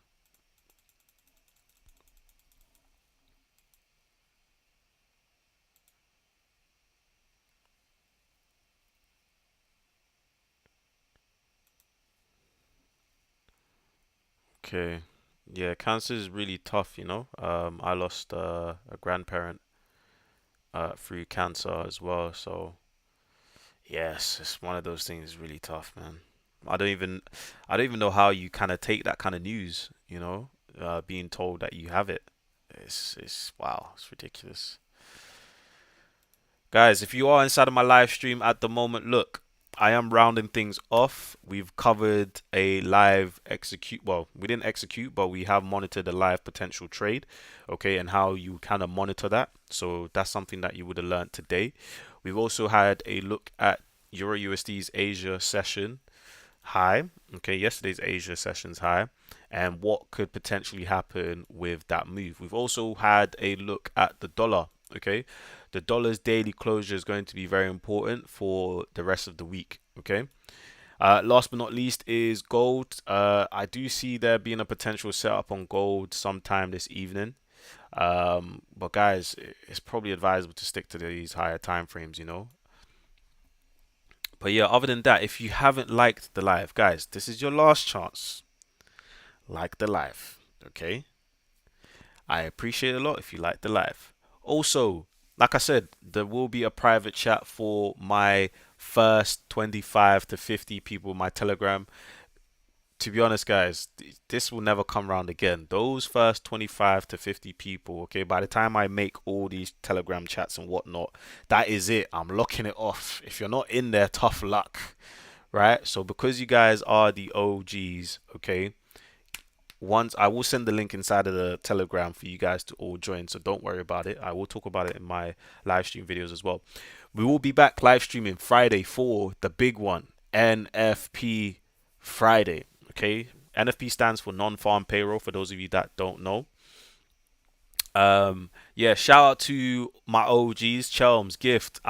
Okay. Yeah, cancer is really tough. I lost a grandparent through cancer as well, so yes, it's one of those things really tough, man. I don't even I don't even know how you kind of take that kind of news, being told that you have it. It's wow, it's ridiculous. Guys, if you are inside of my live stream at the moment, look, I am rounding things off. We've covered a live execute. Well, we didn't execute, but we have monitored a live potential trade, okay, and how you kind of monitor that. So that's something that you would have learned today. We've also had a look at Euro USD's Asia session high, okay, yesterday's Asia sessions high, and what could potentially happen with that move. We've also had a look at the dollar, okay. The dollar's daily closure is going to be very important for the rest of the week, okay. Last but not least is gold. I do see there being a potential setup on gold sometime this evening. But guys, it's probably advisable to stick to these higher time frames. But yeah, other than that, if you haven't liked the live, guys, this is your last chance. Like the live, okay? I appreciate it a lot if you like the live. Also, like I said, there will be a private chat for my first 25 to 50 people in my Telegram. to be honest, guys, this will never come around again. Those first 25 to 50 people, okay, by the time I make all these Telegram chats and whatnot, that is it. I'm locking it off. If you're not in there, tough luck, right? So because you guys are the OGs, okay, once I will send the link inside of the Telegram for you guys to all join, so don't worry about it. I will talk about it in my live stream videos as well. We will be back live streaming Friday for the big one, NFP Friday. Okay, NFP stands for non-farm payroll. For those of you that don't know, yeah. Shout out to my OGs, Chelms, Gift.